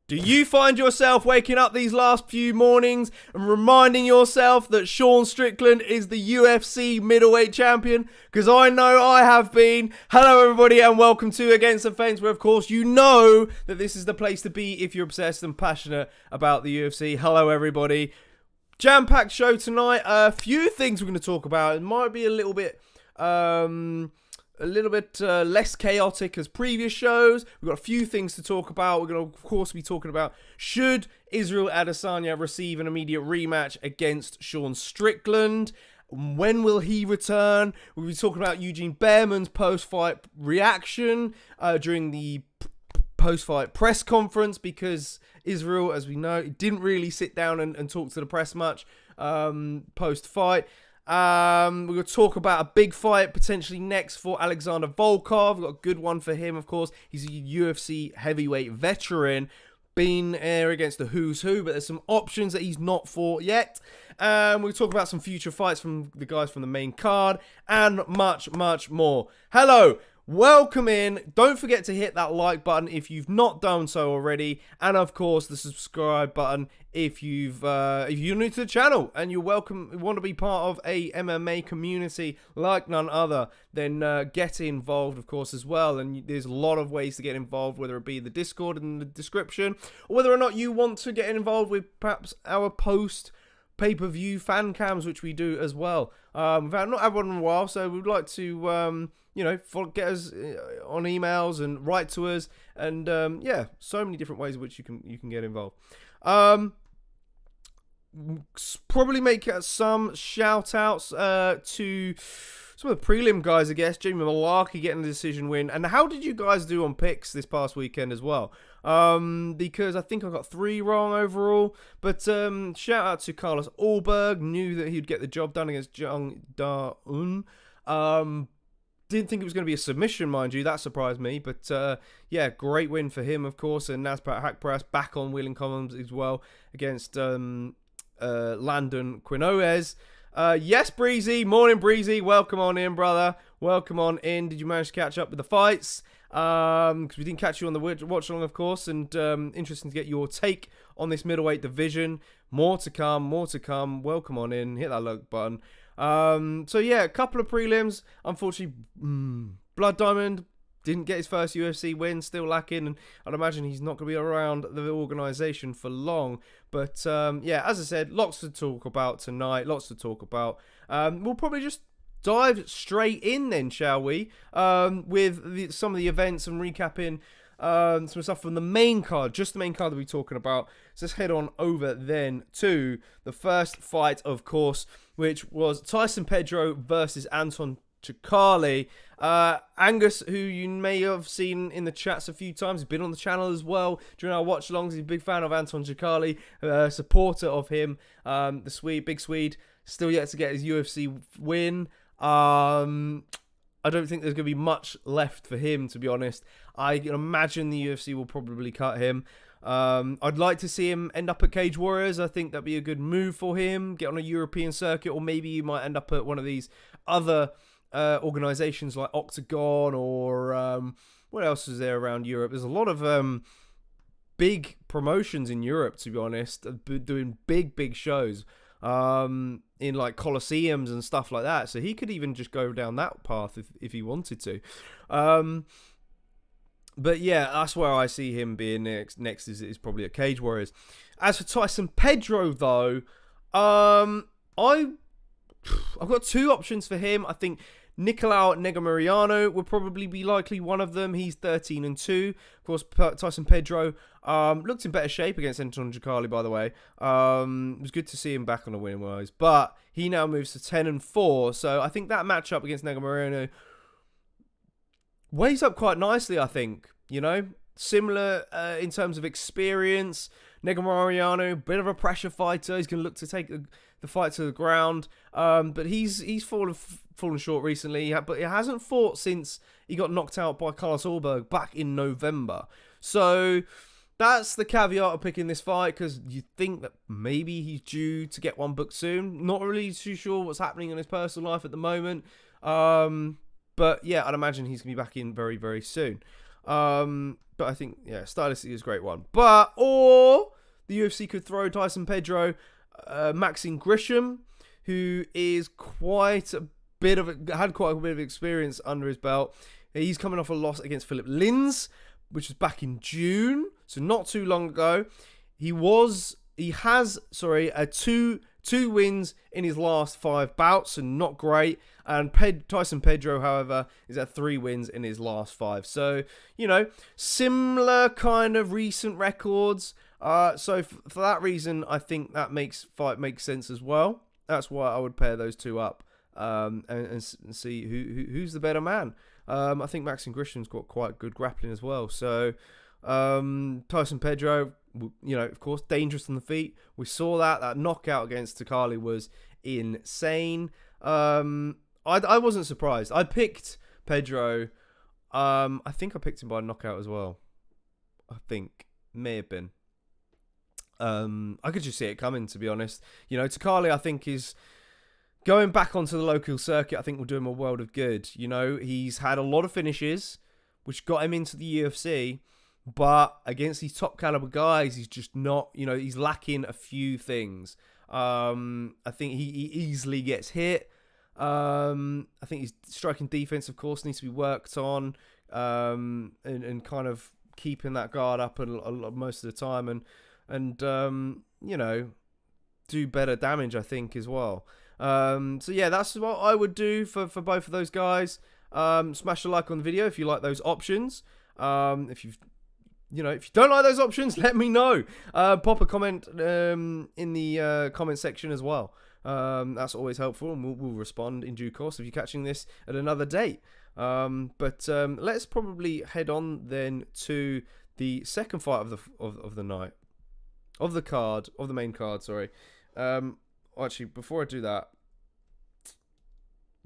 Do you find yourself waking up these last few mornings and reminding yourself that Sean Strickland is the UFC middleweight champion? Because I know I have been. Hello everybody and welcome to Against the Fence, where of course you know that this is the place to be if you're obsessed and passionate about the UFC. Hello everybody. Jam-packed show tonight. A few things we're going to talk about. It might be a little bit less chaotic as previous shows. We've got a few things to talk about. We're going to, of course, be talking about should Israel Adesanya receive an immediate rematch against Sean Strickland? When will he return? We'll be talking about Eugene Bareman's post-fight reaction during the post-fight press conference, because Israel, as we know, didn't really sit down and talk to the press much post-fight. We're going to talk about a big fight potentially next for Alexander Volkov. We've got a good one for him, of course. He's a UFC heavyweight veteran, been there against the who's who, but there's some options that he's not fought yet. We'll talk about some future fights from the guys from the main card and much, much more. Hello. Welcome in. Don't forget to hit that like button if you've not done so already, and of course the subscribe button if you're new to the channel and you want to be part of a MMA community like none other. Then get involved, of course, as well. And there's a lot of ways to get involved, whether it be the Discord in the description, or whether or not you want to get involved with perhaps our post pay-per-view fan cams, which we do as well. We've not had one in a while, so we'd like to get us on emails and write to us, and so many different ways in which you can get involved. Probably make some shout outs to some of the prelim guys, I guess. Jamie Malarkey getting the decision win. And how did you guys do on picks this past weekend as well? Because I think I got 3 wrong overall. But shout out to Carlos Ulberg. Knew that he'd get the job done against Jung Da-un. Didn't think it was going to be a submission, mind you. That surprised me. But, great win for him, of course. And Naspat Hakparas back on wheeling columns as well against Landon Quinones. Yes, Breezy. Morning, Breezy. Welcome on in, brother. Welcome on in. Did you manage to catch up with the fights? Because we didn't catch you on the watch along, of course. And interesting to get your take on this middleweight division. More to come. Welcome on in. Hit that like button. A couple of prelims. Unfortunately, Blood Diamond didn't get his first UFC win, still lacking, and I'd imagine he's not going to be around the organisation for long. But as I said, lots to talk about tonight, we'll probably just dive straight in then, shall we, with some of the events and recapping some stuff from the main card, just the main card that we're talking about. So let's head on over then to the first fight, of course, which was Tyson Pedro versus Anton Chikali. Angus, who you may have seen in the chats a few times, has been on the channel as well during our watch-alongs. He's a big fan of Anton Chikali, supporter of him, the big Swede, still yet to get his UFC win. I don't think there's going to be much left for him, to be honest. I can imagine the UFC will probably cut him. I'd like to see him end up at Cage Warriors. I think that'd be a good move for him. Get on a European circuit, or maybe you might end up at one of these other organizations like Octagon, or what else is there around Europe? There's a lot of big promotions in Europe, to be honest, doing big shows in like Colosseums and stuff like that. So he could even just go down that path if he wanted to. But yeah, that's where I see him being next is probably at Cage Warriors. As for Tyson Pedro, though, I've got 2 options for him. I think Nicolau Negumereanu would probably be likely one of them. He's 13-2. Of course, Tyson Pedro looked in better shape against Anton Chikali, by the way. It was good to see him back on the winning ways. But he now moves to 10-4. So I think that matchup against Negumereanu weighs up quite nicely, I think. Similar in terms of experience. Negumereanu, bit of a pressure fighter. He's going to look to take the fight to the ground. But he's fallen short recently. But he hasn't fought since he got knocked out by Carlos Ulberg back in November. So that's the caveat of picking this fight, because you think that maybe he's due to get one booked soon. Not really too sure what's happening in his personal life at the moment. But yeah, I'd imagine he's going to be back in very, very soon. But I think, yeah, stylistically is a great one. Or the UFC could throw Tyson Pedro, Maxine Grisham, who is had quite a bit of experience under his belt. He's coming off a loss against Philip Lins, which was back in June, so not too long ago. He has two wins in his last 5 bouts, so not great. And Tyson Pedro, however, is at 3 wins in his last 5. So, similar kind of recent records. So for that reason, I think that makes sense as well. That's why I would pair those two up and see who's the better man. I think Maxine Grisham's got quite good grappling as well. So Tyson Pedro, of course, dangerous on the feet. We saw that knockout against Takali was insane. I wasn't surprised. I picked Pedro. I think I picked him by knockout as well. I think may have been. I could just see it coming, to be honest. Takali, I think, is going back onto the local circuit. I think will do him a world of good. He's had a lot of finishes, which got him into the UFC. But against these top caliber guys, he's just not, he's lacking a few things. I think he easily gets hit. I think his striking defense, of course, needs to be worked on, and kind of keeping that guard up most of the time, and do better damage, I think, as well. So yeah, that's what I would do for both of those guys. Smash a like on the video if you like those options. If you don't like those options, let me know. Pop a comment in the comment section as well. That's always helpful, and we'll respond in due course if you're catching this at another date. But let's probably head on then to the second fight of the night, of the main card. Sorry. Actually, before I do that,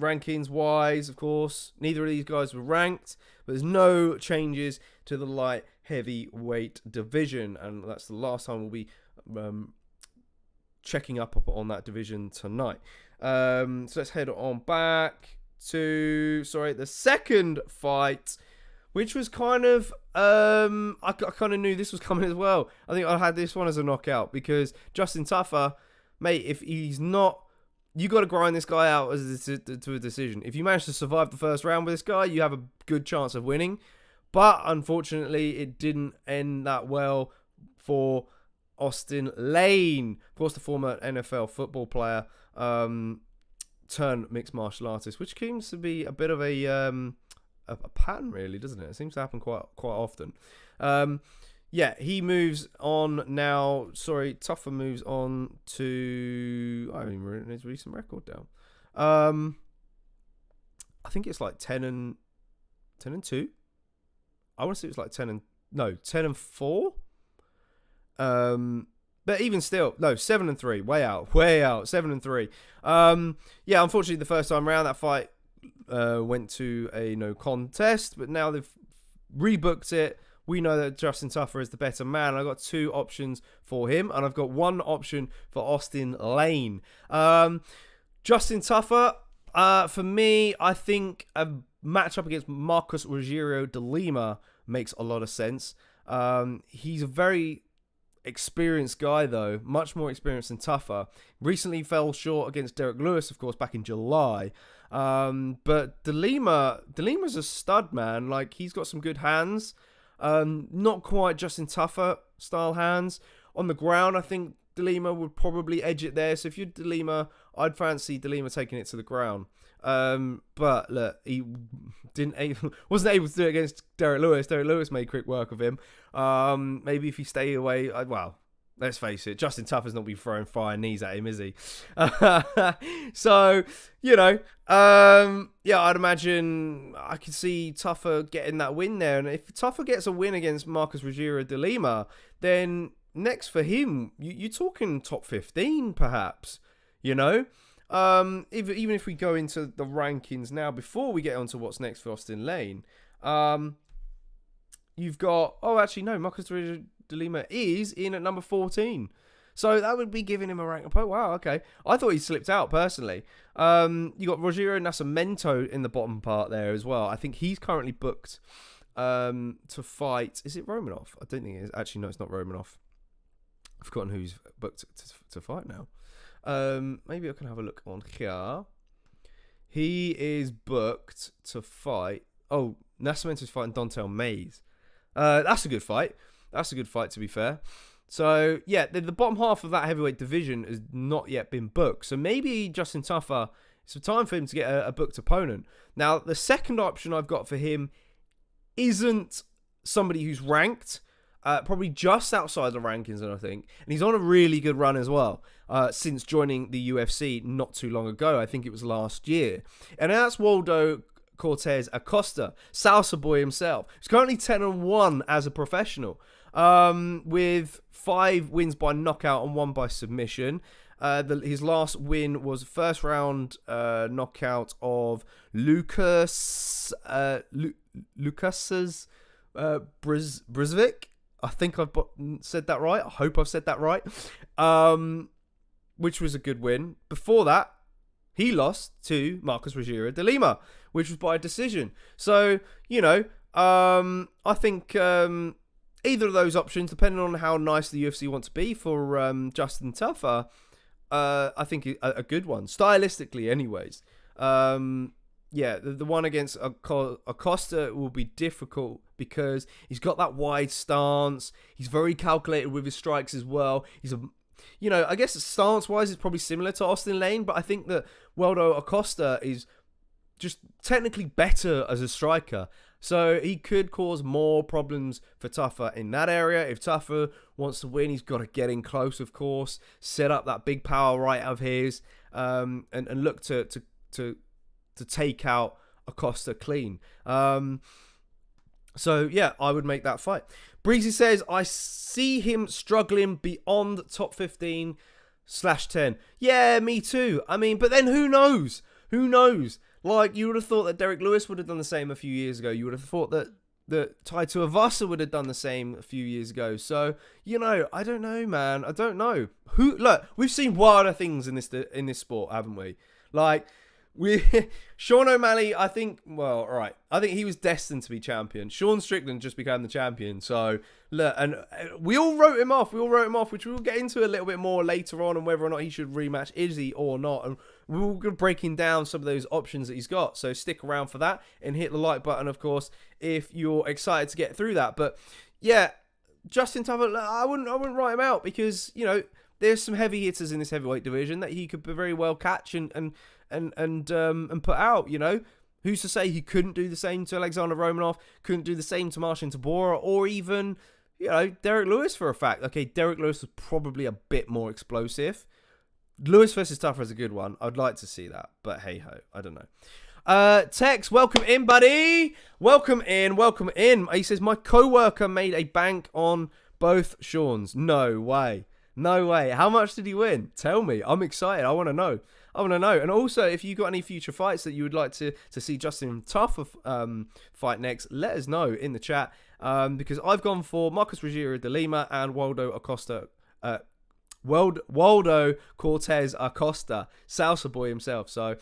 rankings wise, of course, neither of these guys were ranked, but there's no changes to the light heavyweight division, and that's the last time we'll be checking up on that division tonight. So let's head on back to the second fight, which was kind of I kind of knew this was coming as well. I think I had this one as a knockout because Justin Tuffer, mate, if he's not, you got to grind this guy out to a decision. If you manage to survive the first round with this guy, you have a good chance of winning. But unfortunately, it didn't end that well for Austin Lane. Of course, the former NFL football player turned mixed martial artist, which seems to be a bit of a pattern, really, doesn't it? It seems to happen quite often. Yeah, he moves on now. Tuffer moves on to, I haven't even written his recent record down. I think it's like 10 and 2. I want to say it's like 10 and 4. But even still, no, 7 and 3. Way out. 7 and 3. Yeah, unfortunately, the first time around, that fight went to a no contest, but now they've rebooked it. We know that Justin Tuffer is the better man. I've got 2 options for him, and I've got 1 option for Austin Lane. Justin Tuffer, for me, I think a matchup against Marcos Rogério de Lima makes a lot of sense. He's a very experienced guy, though, much more experienced than Tuffer. Recently fell short against Derek Lewis, of course, back in July. But de Lima's a stud, man. Like, he's got some good hands. Not quite Justin Tuffer style hands. On the ground, I think de Lima would probably edge it there. So if you're de Lima, I'd fancy de Lima taking it to the ground. But look, he wasn't able to do it against Derek Lewis. Derek Lewis made quick work of him. Maybe if he stay away, let's face it, Justin Tuffer's not be throwing fire knees at him, is he? So, yeah, I'd imagine I could see Tuffer getting that win there. And if Tuffer gets a win against Marcos Rogério de Lima, then next for him, you're talking top 15, perhaps, Even if we go into the rankings now, before we get on to what's next for Austin Lane, you've got, Marcos Rogério de Lima is in at number 14. So that would be giving him a rank. Oh, wow, okay. I thought he slipped out, personally. You got Rogério Nascimento in the bottom part there as well. I think he's currently booked to fight. Is it Romanov? I don't think it is. Actually, no, it's not Romanov. I've forgotten who's booked to fight now. Maybe I can have a look on here. He is booked to fight. Oh, Nascimento's fighting Dontel Mays. That's a good fight. That's a good fight, to be fair. So, yeah, the bottom half of that heavyweight division has not yet been booked. So maybe Justin Tuffer, it's time for him to get a booked opponent. Now, the second option I've got for him isn't somebody who's ranked, probably just outside the rankings, I think. And he's on a really good run as well, since joining the UFC not too long ago. I think it was last year. And that's Waldo Cortez Acosta, Salsa boy himself. He's currently 10-1 as a professional, with 5 wins by knockout and 1 by submission. His last win was first round knockout of Lucas's Brzvic. I think I've said that right. I hope I've said that right. Which was a good win. Before that, he lost to Marcos Rogério de Lima, which was by decision. So, I think either of those options, depending on how nice the UFC want to be for Justin Tuffer, I think a good one, stylistically anyways. The one against Acosta will be difficult because he's got that wide stance. He's very calculated with his strikes as well. He's I guess stance-wise, it's probably similar to Austin Lane, but I think that Waldo Acosta is just technically better as a striker. So he could cause more problems for Tuffer in that area. If Tuffer wants to win, he's got to get in close, of course, set up that big power right of his, and look to take out Acosta clean. So yeah, I would make that fight. Breezy says, I see him struggling beyond top 15/10. Yeah, me too. I mean, but then who knows? Who knows? Like, you would have thought that Derek Lewis would have done the same a few years ago. You would have thought that Tai Tuivasa would have done the same a few years ago. So, I don't know, man. I don't know. Look, we've seen wilder things in this sport, haven't we? Like, Sean O'Malley, I think he was destined to be champion. Sean Strickland just became the champion. So, look, and we all wrote him off, which we'll get into a little bit more later on, and whether or not he should rematch Izzy or not. And we'll be breaking down some of those options that he's got. So stick around for that and hit the like button, of course, if you're excited to get through that. But yeah, Justin Tuffer, I wouldn't write him out because, there's some heavy hitters in this heavyweight division that he could very well catch and put out. Who's to say he couldn't do the same to Alexander Romanov, couldn't do the same to Marcin Tybura, or even Derek Lewis for a fact. Okay, Derek Lewis was probably a bit more explosive. Lewis versus Tuffer is a good one. I'd like to see that, but hey ho, I don't know. Tex, welcome in, buddy. Welcome in. He says, my co-worker made a bank on both Sean's. No way. How much did he win? Tell me. I'm excited. I want to know. And also, if you got any future fights that you would like to see Justin Tuffer fight next, let us know in the chat. Because I've gone for Marcos Rogério de Lima and Waldo Acosta. Waldo Cortez Acosta, Salsa boy himself. So,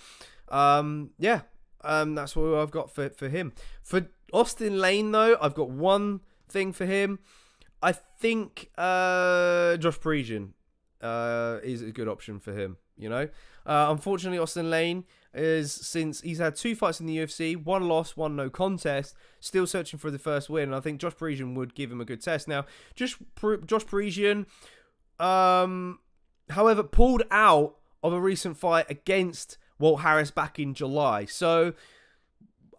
that's what I've got for him. For Austin Lane, though, I've got one thing for him. I think Josh Parisian is a good option for him. Unfortunately, Austin Lane since he's had 2 fights in the UFC, 1 loss, 1 no contest, still searching for the first win. And I think Josh Parisian would give him a good test. Now, Josh Parisian, however, pulled out of a recent fight against Walt Harris back in July. So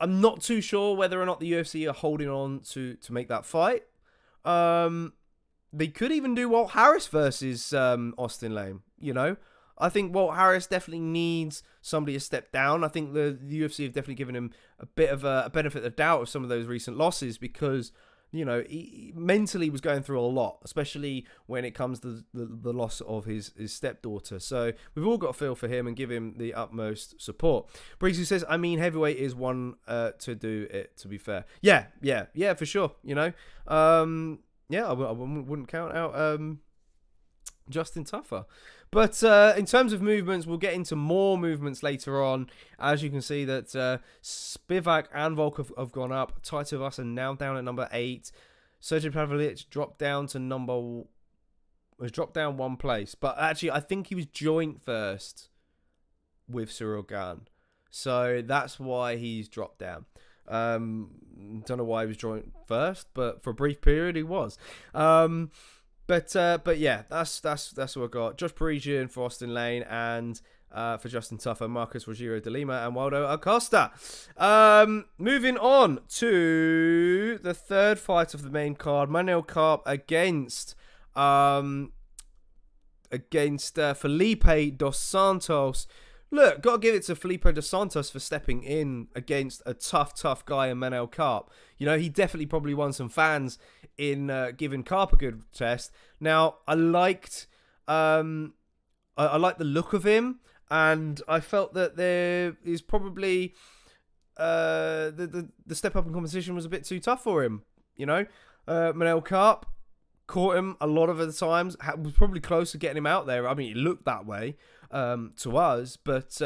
I'm not too sure whether or not the UFC are holding on to make that fight. They could even do Walt Harris versus Austin Lane. I think Walt Harris definitely needs somebody to step down. I think the UFC have definitely given him a bit of a benefit of doubt of some of those recent losses because, he mentally was going through a lot, especially when it comes to the loss of his stepdaughter. So we've all got to feel for him and give him the utmost support. Breezy says, heavyweight is one to do it, to be fair. Yeah, for sure, I wouldn't count out Justin Tougher. But in terms of movements, we'll get into more movements later on. As you can see that Spivak and Volkov have gone up. Titovus are now down at number 8. Sergey Pavlovich dropped down one place. But actually, I think he was joint first with Cyril Gane. So that's why he's dropped down. Don't know why he was joint first, but for a brief period he was. But yeah, that's what I got. Josh Parisian for Austin Lane, and for Justin Tougher, Marcus Rogério de Lima and Waldo Acosta. Moving on to the third fight of the main card, Manuel Carp against Felipe dos Santos. Look, got to give it to Felipe dos Santos for stepping in against a tough guy in Manuel Carp. You know, he definitely probably won some fans in giving Carp a good test. Now, I liked the look of him, and I felt that there is probably the step up in competition was a bit too tough for him. You know, Manuel Carp caught him a lot of the times, was probably close to getting him out there. I mean, it looked that way to us, but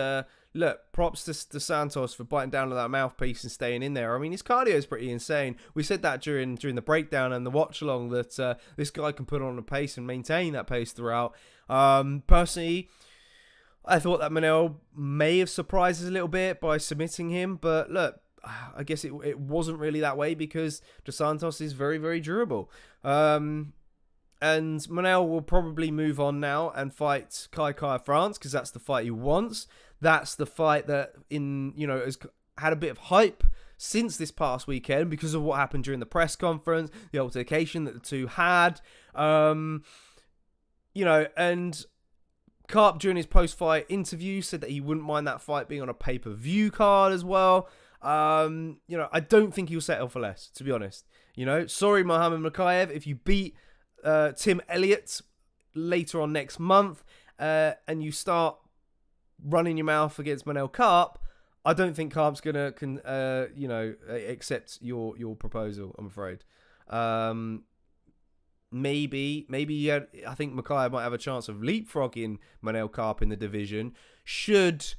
look, props to Santos for biting down on that mouthpiece and staying in there. I mean, his cardio is pretty insane. We said that during the breakdown and the watch along that this guy can put on a pace and maintain that pace throughout. Personally, I thought that Manel may have surprised us a little bit by submitting him, but look, I guess it wasn't really that way because Dos Santos is very, very durable. And Manel will probably move on now and fight Kai France because that's the fight he wants. That's the fight that has had a bit of hype since this past weekend because of what happened during the press conference, the altercation that the two had. And Carp during his post-fight interview said that he wouldn't mind that fight being on a pay-per-view card as well. I don't think he'll settle for less, to be honest. Sorry, Mohamed Makayev, if you beat Tim Elliott later on next month and you start running your mouth against Manel Carp, I don't think Carp's gonna accept your proposal, I'm afraid. Maybe I think Makayev might have a chance of leapfrogging Manel Carp in the division should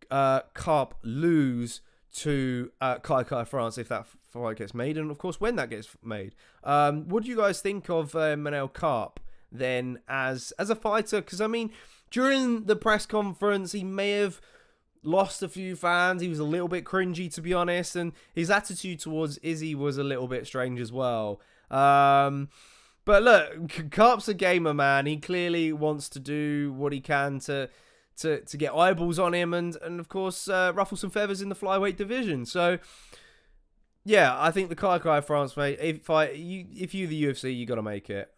Carp lose to Kai France if that fight gets made, and of course when that gets made. What do you guys think of Manel Carp then as a fighter? Because I mean, during the press conference he may have lost a few fans. He was a little bit cringy, to be honest, and his attitude towards Izzy was a little bit strange as well. But look, Carp's a gamer, man. He clearly wants to do what he can to get eyeballs on him and of course ruffle some feathers in the flyweight division. So yeah, I think the Kai France fight, if you're the UFC, you got to make it.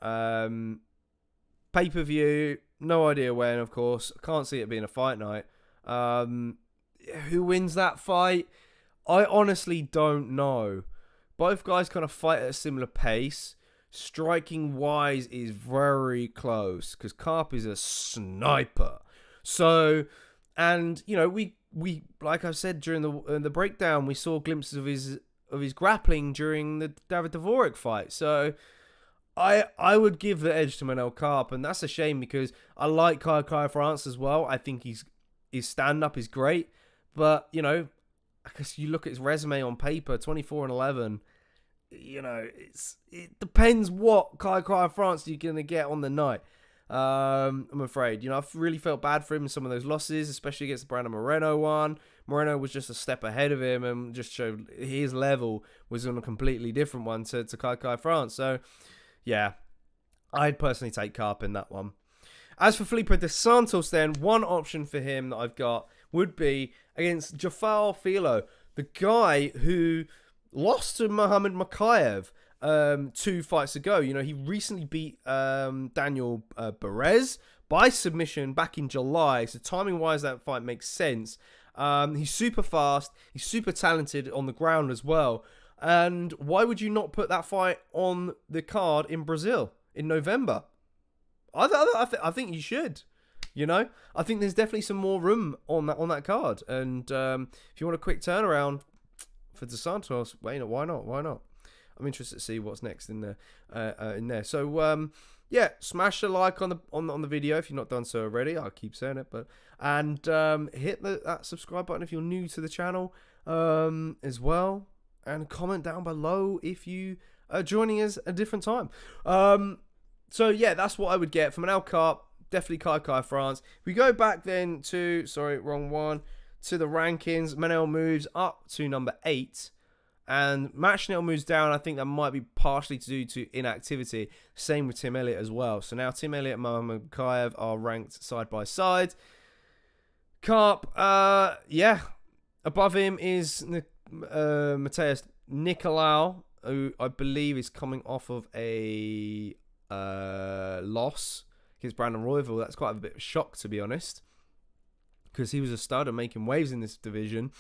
Pay-per-view, no idea when, of course. Can't see it being a fight night. Who wins that fight? I honestly don't know. Both guys kind of fight at a similar pace. Striking wise is very close because Carp is a sniper. So, and we like I said during the breakdown, we saw glimpses of his grappling during the David Dvorak fight. So, I would give the edge to Manel Carp, and that's a shame because I like Kai France as well. I think his stand up is great, but I guess you look at his resume on paper, 24-11. It depends what Kai France you're gonna get on the night. I'm afraid. I've really felt bad for him in some of those losses, especially against the Brandon Moreno one. Moreno was just a step ahead of him and just showed his level was on a completely different one to Kai France. So, yeah, I'd personally take Carp in that one. As for Felipe dos Santos, then, one option for him that I've got would be against Jafar Filo, the guy who lost to Mohamed Makayev 2 fights ago. He recently beat Daniel Perez by submission back in July. So timing-wise, that fight makes sense. He's super fast. He's super talented on the ground as well. And why would you not put that fight on the card in Brazil in November? I think you should. I think there's definitely some more room on that card. And if you want a quick turnaround for Dos Santos, why not? I'm interested to see what's next in there. So yeah, smash a like on the video if you've not done so already. I'll keep saying it, but and hit that subscribe button if you're new to the channel as well, and comment down below if you are joining us at a different time. So yeah, that's what I would get from an L Cup. Definitely Kai France. We go back then to, sorry, wrong one, to the rankings. Manel moves up to number 8. And Machinel moves down. I think that might be partially to do to inactivity. Same with Tim Elliott as well. So now Tim Elliott and Mohamed Kayev are ranked side by side. Karp, yeah. Above him is Mateus Nicolau, who I believe is coming off of a loss against Brandon Royval. That's quite a bit of a shock, to be honest, because he was a stud and making waves in this division.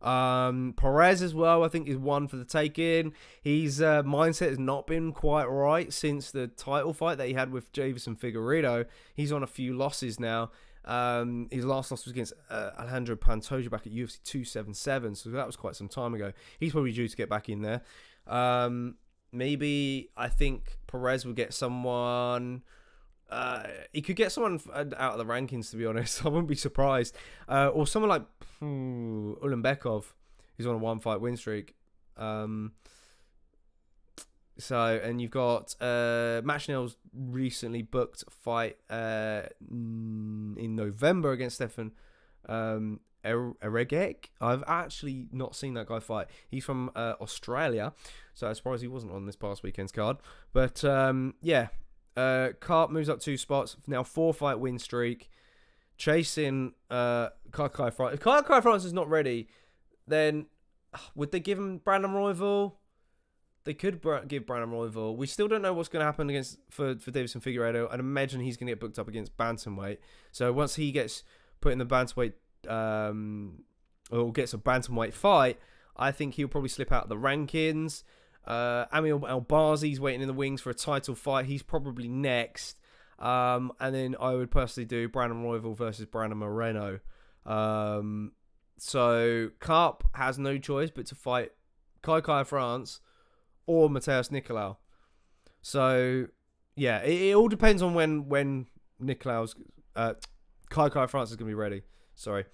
Perez as well, I think, is one for the taking. His mindset has not been quite right since the title fight that he had with Javison Figueiredo. He's on a few losses now. His last loss was against Alejandro Pantoja back at UFC 277, so that was quite some time ago. He's probably due to get back in there. Maybe I think Perez will get someone. He could get someone out of the rankings, to be honest. I wouldn't be surprised. Or someone like Ulanbekov, who's on a 1-fight win streak. So, and you've got Machinel's recently booked a fight in November against Stefan Eregek. I've actually not seen that guy fight. He's from Australia, so I'm surprised he wasn't on this past weekend's card. But yeah, Karp moves up 2 spots. Now 4-fight win streak. Chasing Kai France. If Kai France is not ready, then would they give him Brandon Royval? They could give Brandon Royval. We still don't know what's going to happen for Davison Figueiredo. I'd imagine he's going to get booked up against bantamweight. So once he gets put in the bantamweight, or gets a bantamweight fight, I think he'll probably slip out of the rankings. Amir Albazi's waiting in the wings for a title fight. He's probably next. And then I would personally do Brandon Royval versus Brandon Moreno. So Karp has no choice but to fight Kai France or Mateus Nicolau. So yeah, it all depends on when Nicolau's Kai France is going to be ready. Sorry.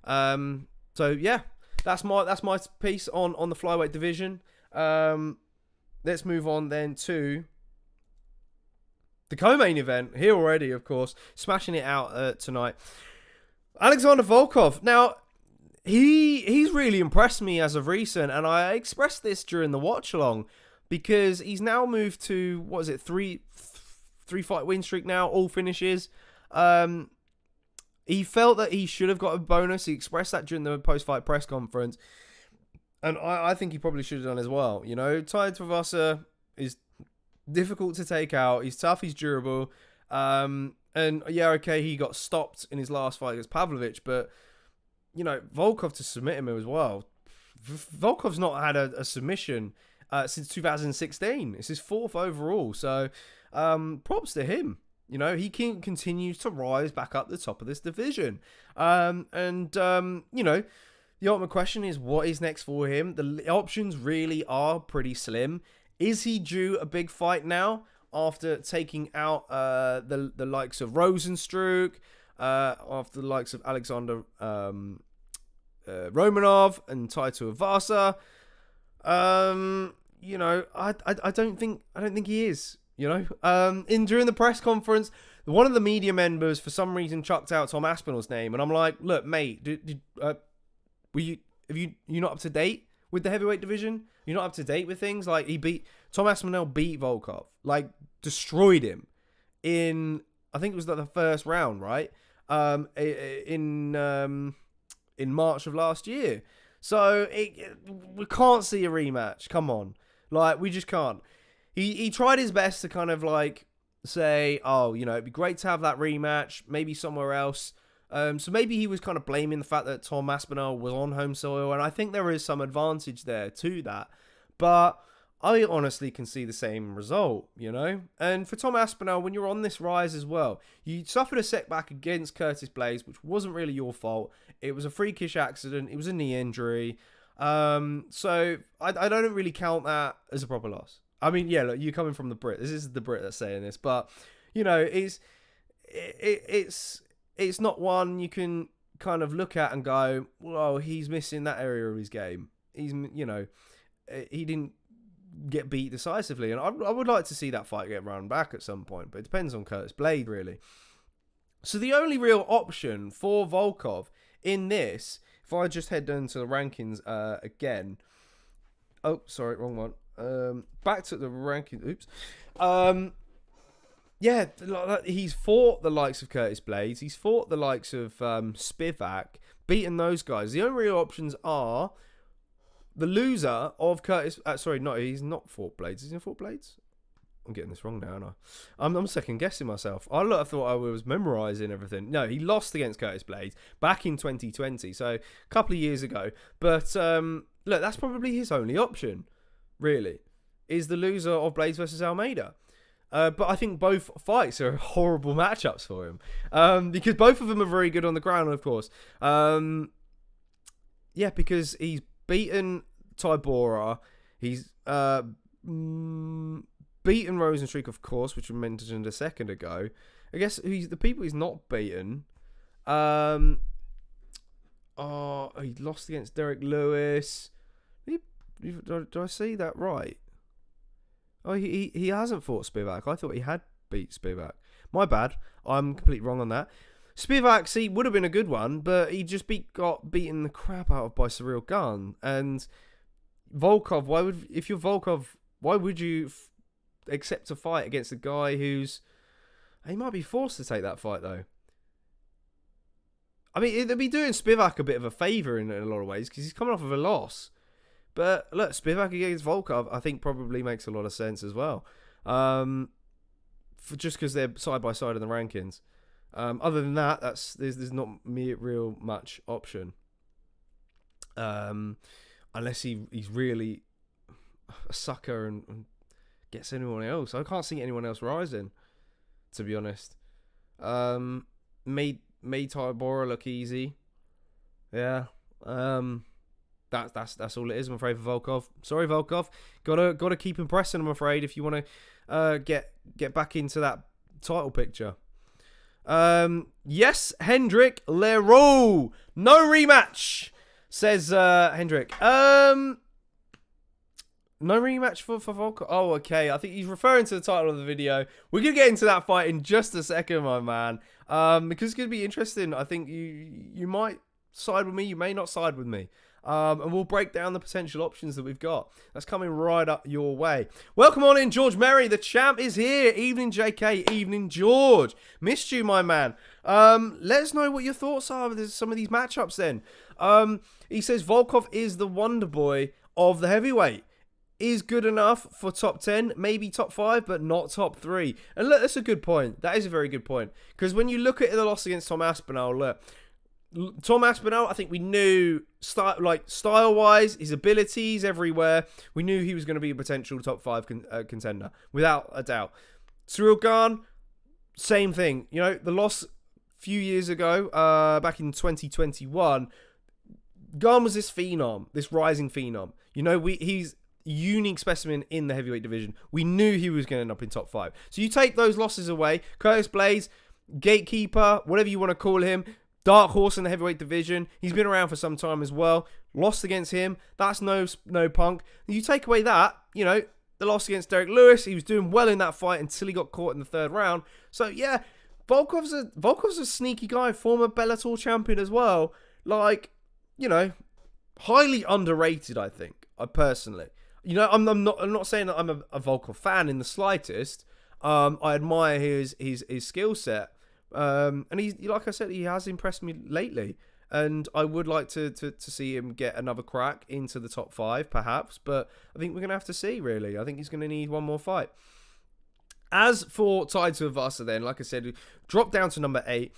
So yeah, that's my piece on the flyweight division. Let's move on then to the co-main event here already, of course, smashing it out tonight. Alexander Volkov. Now, he's really impressed me as of recent, and I expressed this during the watch-along, because he's now moved to, what is it, three-fight win streak now, all finishes. He felt that he should have got a bonus. He expressed that during the post-fight press conference, and I think he probably should have done as well. You know, Tai Tuivasa is difficult to take out. He's tough. He's durable. And yeah, okay, he got stopped in his last fight against Pavlovich, but you know, Volkov to submit him as well. Volkov's not had a submission since 2016. It's his 4th overall. So props to him. You know, he continues to rise back up the top of this division. You know, the ultimate question is, what is next for him? The options really are pretty slim. Is he due a big fight now after taking out the likes of Rosenstruck, after the likes of Alexander Romanov and Tai Tuivasa? You know, I don't think he is. You know, during the press conference, one of the media members for some reason chucked out Tom Aspinall's name, and I'm like, look, mate, you're not up to date with the heavyweight division? You're not up to date with things? Like, Tom Aspinall beat Volkov, like destroyed him in, I think it was like the first round, right? In March of last year. So we can't see a rematch. Come on, like, we just can't. He tried his best to kind of like say, oh, you know, it'd be great to have that rematch, maybe somewhere else. So maybe he was kind of blaming the fact that Tom Aspinall was on home soil, and I think there is some advantage there to that. But I honestly can see the same result, you know? And for Tom Aspinall, when you're on this rise as well, you suffered a setback against Curtis Blaydes, which wasn't really your fault. It was a freakish accident. It was a knee injury. So I don't really count that as a proper loss. I mean, yeah, look, you're coming from the Brit. This is the Brit that's saying this. But You know, it's not one you can kind of look at and go, well, he's missing that area of his game. He didn't get beat decisively, and I would like to see that fight get run back at some point, but it depends on Curtis Blade, really. So the only real option for Volkov in this, if I just head down to the rankings again. Oh, sorry, wrong one. Back to the rankings. Oops. Yeah, he's fought the likes of Curtis Blades. He's fought the likes of Spivak, beaten those guys. The only real options are the loser of Curtis. He's not fought Blades. Is he fought Blades? I'm getting this wrong now, aren't I? I'm second guessing myself. I thought I was memorising everything. No, he lost against Curtis Blades back in 2020, so a couple of years ago. But look, that's probably his only option, really, is the loser of Blades versus Almeida. But I think both fights are horrible matchups for him, because both of them are very good on the ground, of course. Yeah, because he's beaten Tybura, he's beaten Rosenstreich, of course, which we mentioned a second ago. I guess the people he's not beaten. He lost against Derek Lewis. Do I see that right? Oh, he hasn't fought Spivak. I thought he had beat Spivak. My bad. I'm completely wrong on that. Spivak, would have been a good one, but he just got beaten the crap out of by Cyril Gane. And Volkov, if you're Volkov, why would you accept a fight against a guy he might be forced to take that fight, though? I mean, it'd be doing Spivak a bit of a favour in a lot of ways, because he's coming off of a loss. But look, Spivak against Volkov, I think probably makes a lot of sense as well. Just because they're side by side in the rankings. Other than that, there's not real much option. Unless he's really a sucker and gets anyone else. I can't see anyone else rising, to be honest. Made Tybura look easy. Yeah. That's all it is, I'm afraid, for Volkov. Sorry, Volkov. Gotta keep impressing, I'm afraid, if you want to get back into that title picture. Yes, Hendrik Leroux. No rematch, says Hendrik. No rematch for Volkov. Oh, okay. I think he's referring to the title of the video. We're gonna get into that fight in just a second, my man. Because it's gonna be interesting. I think you might side with me. You may not side with me. And we'll break down the potential options that we've got. That's coming right up your way. Welcome on in, George Merry. The champ is here. Evening, JK. Evening, George. Missed you, my man. Let us know what your thoughts are with some of these matchups then. He says Volkov is the wonder boy of the heavyweight. Is good enough for top 10, maybe top 5, but not top 3. And look, that's a good point. That is a very good point. Because when you look at the loss against Tom Aspinall, look, Tom Aspinall, I think we knew style-wise, his abilities everywhere. We knew he was going to be a potential top 5 contender, without a doubt. Cyril Gane, same thing. You know, the loss a few years ago, back in 2021, Gane was this phenom, this rising phenom. You know, he's a unique specimen in the heavyweight division. We knew he was going to end up in top 5. So you take those losses away. Curtis Blades, gatekeeper, whatever you want to call him, dark horse in the heavyweight division. He's been around for some time as well. Lost against him. That's no punk. You take away that, you know, the loss against Derek Lewis. He was doing well in that fight until he got caught in the 3rd round. So yeah, Volkov's a sneaky guy, former Bellator champion as well. Like, you know, highly underrated, I think. I personally, you know, I'm not saying that I'm a Volkov fan in the slightest. I admire his skill set. And he's, like I said, he has impressed me lately, and I would like to see him get another crack into the top 5, perhaps. But I think we're gonna have to see. Really, I think he's gonna need one more fight. As for Taito Avasa, then, like I said, drop down to number 8.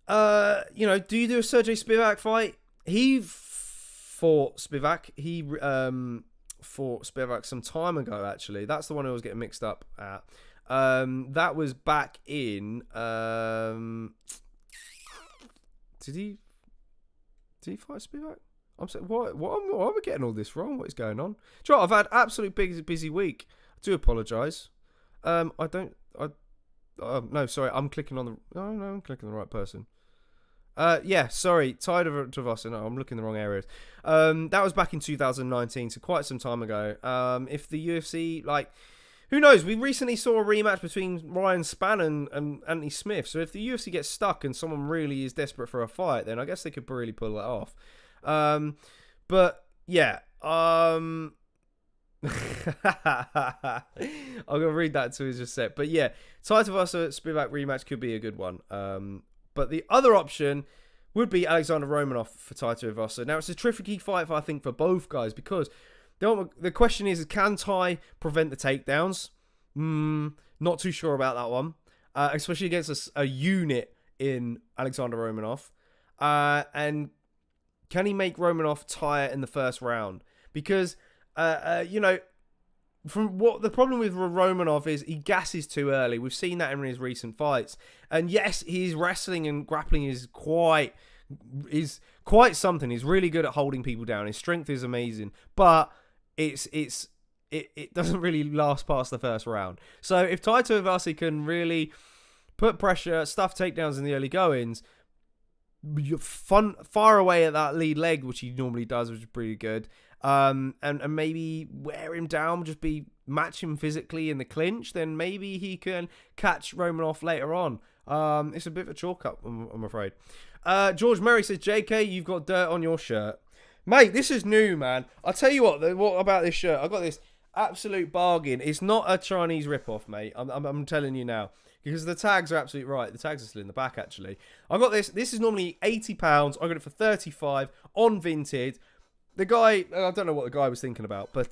You know, do you do a Sergey Spivak fight? He fought Spivak. He fought Spivak some time ago. Actually, that's the one I was getting mixed up at. That was back in. Did he fight Spivak? I'm saying, why are we getting all this wrong? What is going on? Do you know what? I've had absolute busy week. I do apologise. No, sorry, I'm clicking on the. Oh no, I'm clicking the right person. Yeah, sorry, Tavasa. No, I'm looking in the wrong areas. That was back in 2019, so quite some time ago. If the UFC, like, who knows? We recently saw a rematch between Ryan Spann and Anthony Smith. So if the UFC gets stuck and someone really is desperate for a fight, then I guess they could really pull it off. But yeah, I'm gonna read that to his just set. But yeah, Taito vs Spivak rematch could be a good one. But the other option would be Alexander Romanov for Taito Vasa. Now, it's a tricky fight, I think, for both guys, because the question is, can Tai prevent the takedowns? Not too sure about that one, especially against a unit in Alexander Romanov. And can he make Romanov tire in the first round? Because, from what the problem with Romanov is, he gasses too early. We've seen that in his recent fights. And yes, his wrestling and grappling is quite something. He's really good at holding people down. His strength is amazing, but it doesn't really last past the first round. So if Taito Vasi can really put pressure, stuff takedowns in the early goings, you're far away at that lead leg, which he normally does, which is pretty good. And maybe wear him down, match him physically in the clinch, then maybe he can catch Romanov later on. It's a bit of a chalk up, I'm afraid. George Murray says, JK, you've got dirt on your shirt. Mate, this is new, man. I'll tell you what about this shirt? I got this absolute bargain. It's not a Chinese rip-off, mate. I'm telling you now. Because the tags are absolutely right. The tags are still in the back, actually. I got this. This is normally £80. I got it for 35 on Vinted. The guy, I don't know what the guy was thinking about, but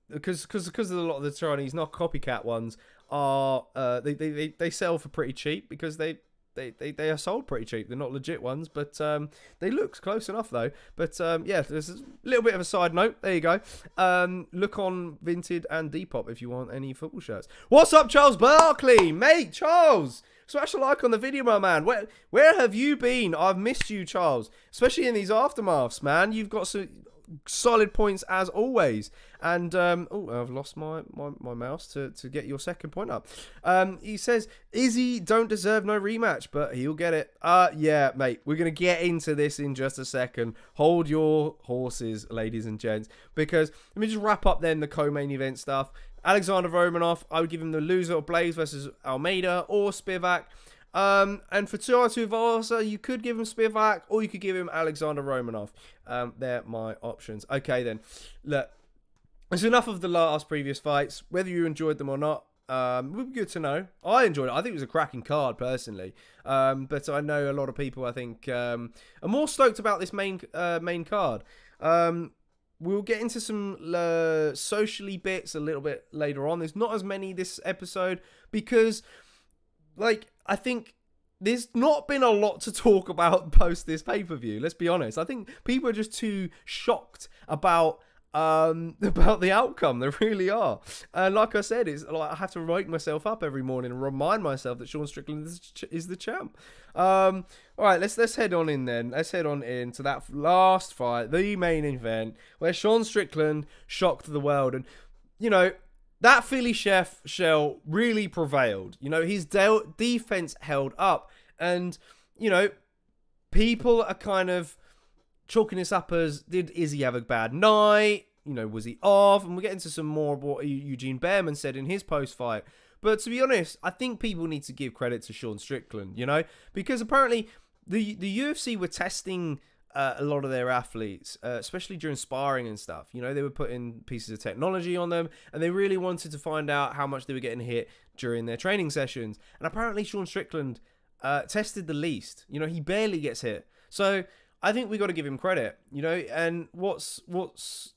because a lot of the Chinese, not copycat ones, are they sell for pretty cheap because they are sold pretty cheap. They're not legit ones, but they look close enough though. But yeah, there's a little bit of a side note. There you go. Look on Vinted and Depop if you want any football shirts. What's up, Charles Barkley, mate? Charles, smash a like on the video, my man. Where have you been? I've missed you, Charles, especially in these aftermaths, man. You've got some solid points as always. And I've lost my mouse to get your second point up. He says Izzy don't deserve no rematch, but he'll get it. Yeah, mate, we're gonna get into this in just a second. Hold your horses, ladies and gents, because let me just wrap up then the co-main event stuff. Alexander Romanov, I would give him the loser of Blaze versus Almeida or Spivak. And for Taito Vasa, you could give him Spivak or you could give him Alexander Romanov. They're my options. Okay, then. Look, it's enough of the previous fights. Whether you enjoyed them or not, would be good to know. I enjoyed it. I think it was a cracking card, personally. But I know a lot of people, I think, are more stoked about this main card. We'll get into some socially bits a little bit later on. There's not as many this episode because, like, I think there's not been a lot to talk about post this pay-per-view. Let's be honest. I think people are just too shocked about the outcome. They really are. And like I said, it's like I have to wake myself up every morning and remind myself that Sean Strickland is the champ. All right, let's head on in then. Let's head on in to that last fight, the main event, where Sean Strickland shocked the world. And, you know, that Philly chef shell really prevailed. You know, his defense held up. And, you know, people are kind of chalking this up as, did Izzy have a bad night? You know, was he off? And we'll get into some more of what Eugene Bareman said in his post-fight. But to be honest, I think people need to give credit to Sean Strickland, you know? Because apparently the UFC were testing a lot of their athletes, especially during sparring and stuff. You know, they were putting pieces of technology on them, and they really wanted to find out how much they were getting hit during their training sessions. And apparently Sean Strickland tested the least. You know, he barely gets hit. So I think we got to give him credit, you know. And what's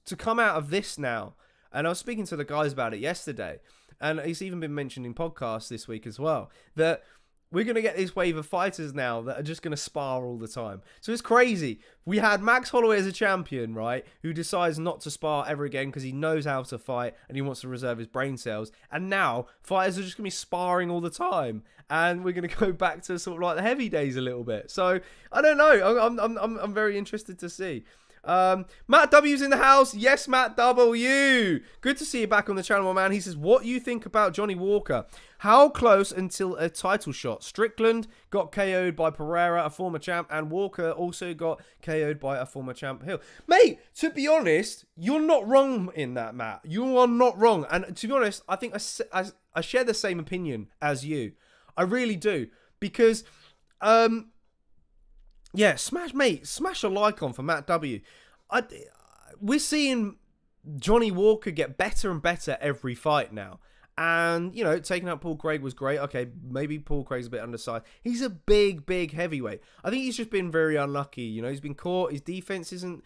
to come out of this now? And I was speaking to the guys about it yesterday, and it's even been mentioned in podcasts this week as well, that we're going to get this wave of fighters now that are just going to spar all the time. So it's crazy. We had Max Holloway as a champion, right, who decides not to spar ever again because he knows how to fight and he wants to reserve his brain cells. And now fighters are just going to be sparring all the time. And we're going to go back to sort of like the heavy days a little bit. So I don't know. I'm very interested to see. Matt W's in the house. Yes, Matt W. Good to see you back on the channel, my man. He says, what you think about Johnny Walker? How close until a title shot? Strickland got KO'd by Pereira, a former champ, and Walker also got KO'd by a former champ, Hill. Mate, to be honest, you're not wrong in that, Matt. You are not wrong. And to be honest, I think I share the same opinion as you. I really do. Because, yeah, smash a like on for Matt W. We're seeing Johnny Walker get better and better every fight now. And, you know, taking out Paul Craig was great. Okay, maybe Paul Craig's a bit undersized. He's a big heavyweight. I think he's just been very unlucky. You know, he's been caught. His defense isn't...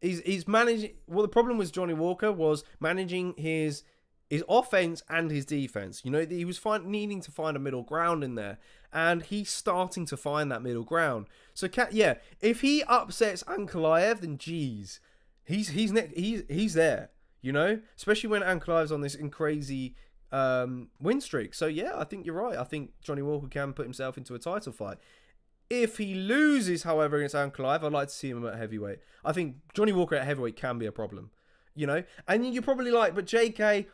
He's managing... Well, the problem with Johnny Walker was managing his offense and his defense. You know, he was needing to find a middle ground in there. And he's starting to find that middle ground. So, yeah, if he upsets Ankalaev, then geez, he's there, you know? Especially when Ankalaev's on this crazy win streak. So, yeah, I think you're right. I think Johnny Walker can put himself into a title fight. If he loses, however, against Ankalaev, I'd like to see him at heavyweight. I think Johnny Walker at heavyweight can be a problem, you know? And you're probably like, but JK,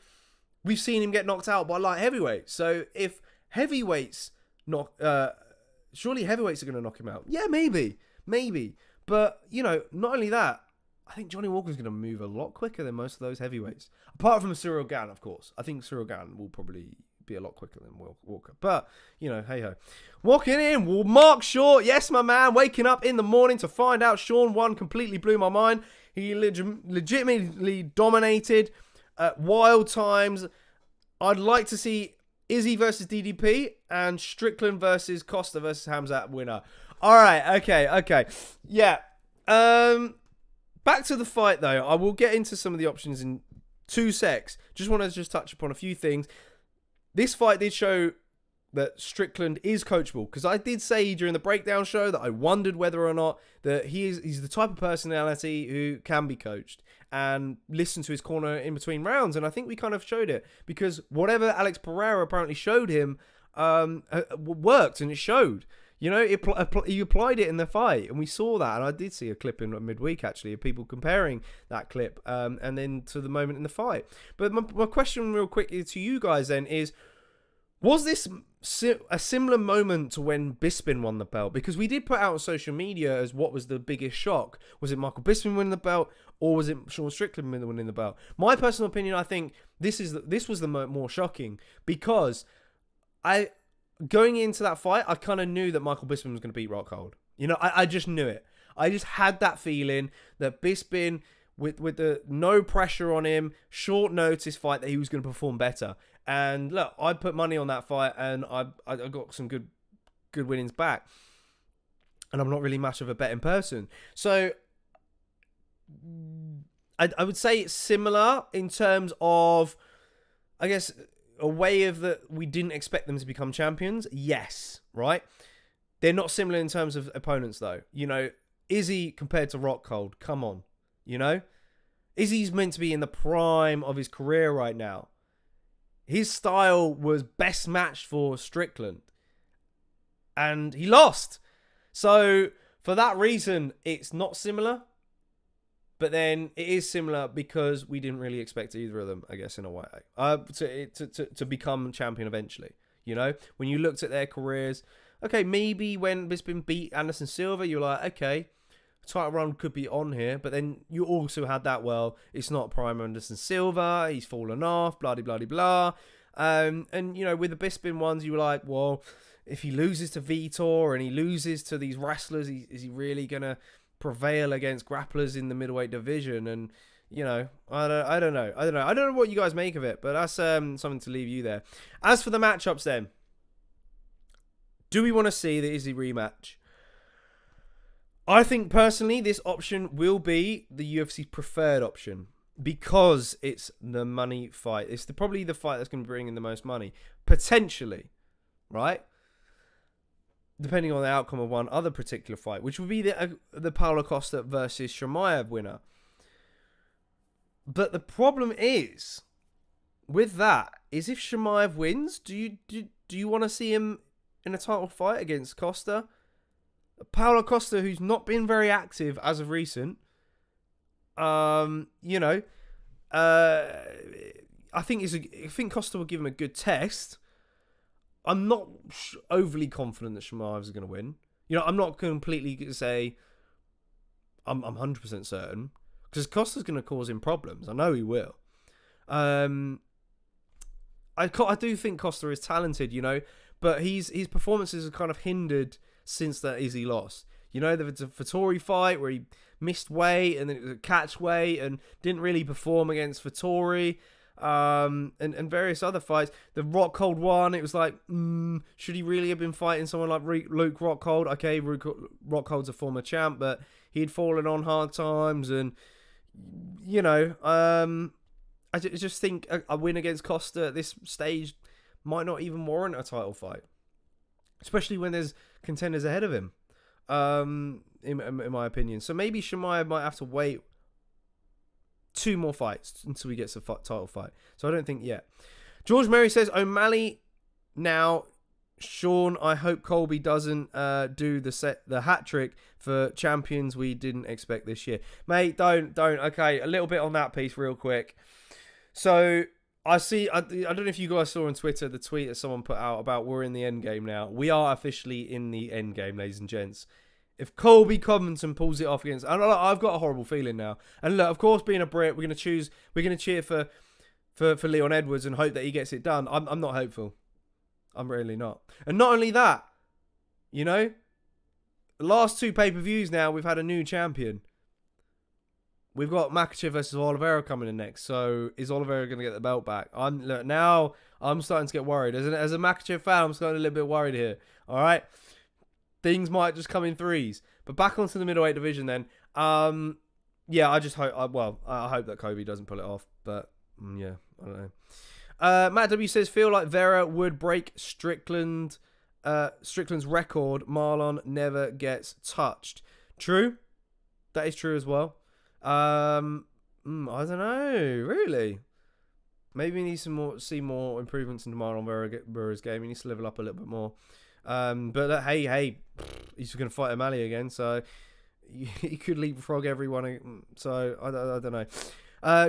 we've seen him get knocked out by light heavyweight. So if heavyweights surely heavyweights are going to knock him out. Yeah, maybe. But, you know, not only that, I think Johnny Walker's going to move a lot quicker than most of those heavyweights. Apart from Cyril Gane, of course. I think Cyril Gane will probably be a lot quicker than Walker. But, you know, hey-ho. Walking in, Mark Shaw. Yes, my man. Waking up in the morning to find out Sean 1 completely blew my mind. He legitimately dominated at wild times. I'd like to see Izzy versus DDP and Strickland versus Costa versus Hamzat winner. All right. Okay. Yeah. Back to the fight, though. I will get into some of the options in 2 secs. Just want to touch upon a few things. This fight did show that Strickland is coachable, because I did say during the breakdown show that I wondered whether or not that he's the type of personality who can be coached and listen to his corner in between rounds, and I think we kind of showed it, because whatever Alex Pereira apparently showed him worked, and it showed. You know, he applied it in the fight, and we saw that. And I did see a clip in midweek, actually, of people comparing that clip and then to the moment in the fight. But my question real quick to you guys then is, was this a similar moment to when Bisping won the belt? Because we did put out on social media as what was the biggest shock. Was it Michael Bisping winning the belt, or was it Sean Strickland winning the belt? My personal opinion, I think this was the more shocking, because going into that fight, I kind of knew that Michael Bisping was going to beat Rockhold. You know, I just knew it. I just had that feeling that Bisping, with the no pressure on him, short notice fight, that he was going to perform better. And look, I put money on that fight, and I got some good winnings back. And I'm not really much of a betting person. So I would say it's similar in terms of, I guess, a way of that we didn't expect them to become champions. Yes, right? They're not similar in terms of opponents, though. You know, Izzy compared to Rockhold, come on. You know? Izzy's meant to be in the prime of his career right now. His style was best matched for Strickland. And he lost. So, for that reason, it's not similar. But then it is similar because we didn't really expect either of them, I guess, in a way, to become champion eventually. You know, when you looked at their careers, okay, maybe when Bisping beat Anderson Silva, you're like, okay, title run could be on here. But then you also had that, well, it's not prime Anderson Silva, he's fallen off, blah, blah, blah, blah. And, you know, with the Bisping ones, you were like, well, if he loses to Vitor and he loses to these wrestlers, is he really going to prevail against grapplers in the middleweight division? And, you know, I don't know what you guys make of it, but that's something to leave you there. As for the matchups then, do we want to see the Izzy rematch? I think personally this option will be the UFC's preferred option, because it's the money fight. It's probably the fight that's going to bring in the most money, potentially, right? Depending on the outcome of one other particular fight, which would be the Paulo Costa versus Chimaev winner. But the problem is, with that, is if Chimaev wins, do you want to see him in a title fight against Costa? Paulo Costa, who's not been very active as of recent, You know, I think Costa will give him a good test. I'm not overly confident that Chimaev is going to win. You know, I'm not completely going to say I'm 100% certain, because Costa's going to cause him problems. I know he will. I do think Costa is talented, you know, but his performances are kind of hindered since that Izzy loss. You know, there was a Vettori fight where he missed weight, and then it was a catch weight and didn't really perform against Vettori. And various other fights. The Rockhold one, it was like, should he really have been fighting someone like Luke Rockhold? Okay, Rockhold's a former champ, but he'd fallen on hard times, and you know, I just think a win against Costa at this stage might not even warrant a title fight, especially when there's contenders ahead of him. In my opinion, so maybe Chimaev might have to wait 2 more fights until he gets a title fight. So I don't think yet. George Murray says O'Malley now. Sean, I hope Colby doesn't do the hat trick for champions we didn't expect this year. Mate, don't. Okay, a little bit on that piece real quick. So I don't know if you guys saw on Twitter the tweet that someone put out about we're in the end game now. We are officially in the end game, ladies and gents. If Colby Covington pulls it off against, I've got a horrible feeling now. And look, of course, being a Brit, we're gonna cheer for Leon Edwards and hope that he gets it done. I'm not hopeful. I'm really not. And not only that, you know, the last 2 pay-per-views now, we've had a new champion. We've got Makhachev versus Oliveira coming in next. So is Oliveira going to get the belt back? Now I'm starting to get worried. As a Makhachev fan, I'm starting a little bit worried here. All right. Things might just come in threes. But back onto the middleweight division then. Yeah, I just hope... I hope that Kobe doesn't pull it off. But, yeah, I don't know. Matt W says, feel like Vera would break Strickland's record. Marlon never gets touched. True. That is true as well. I don't know. Really? Maybe he needs see more improvements in Marlon Vera's game. He needs to level up a little bit more. But hey, he's going to fight O'Malley again, so he could leapfrog everyone. So I don't know.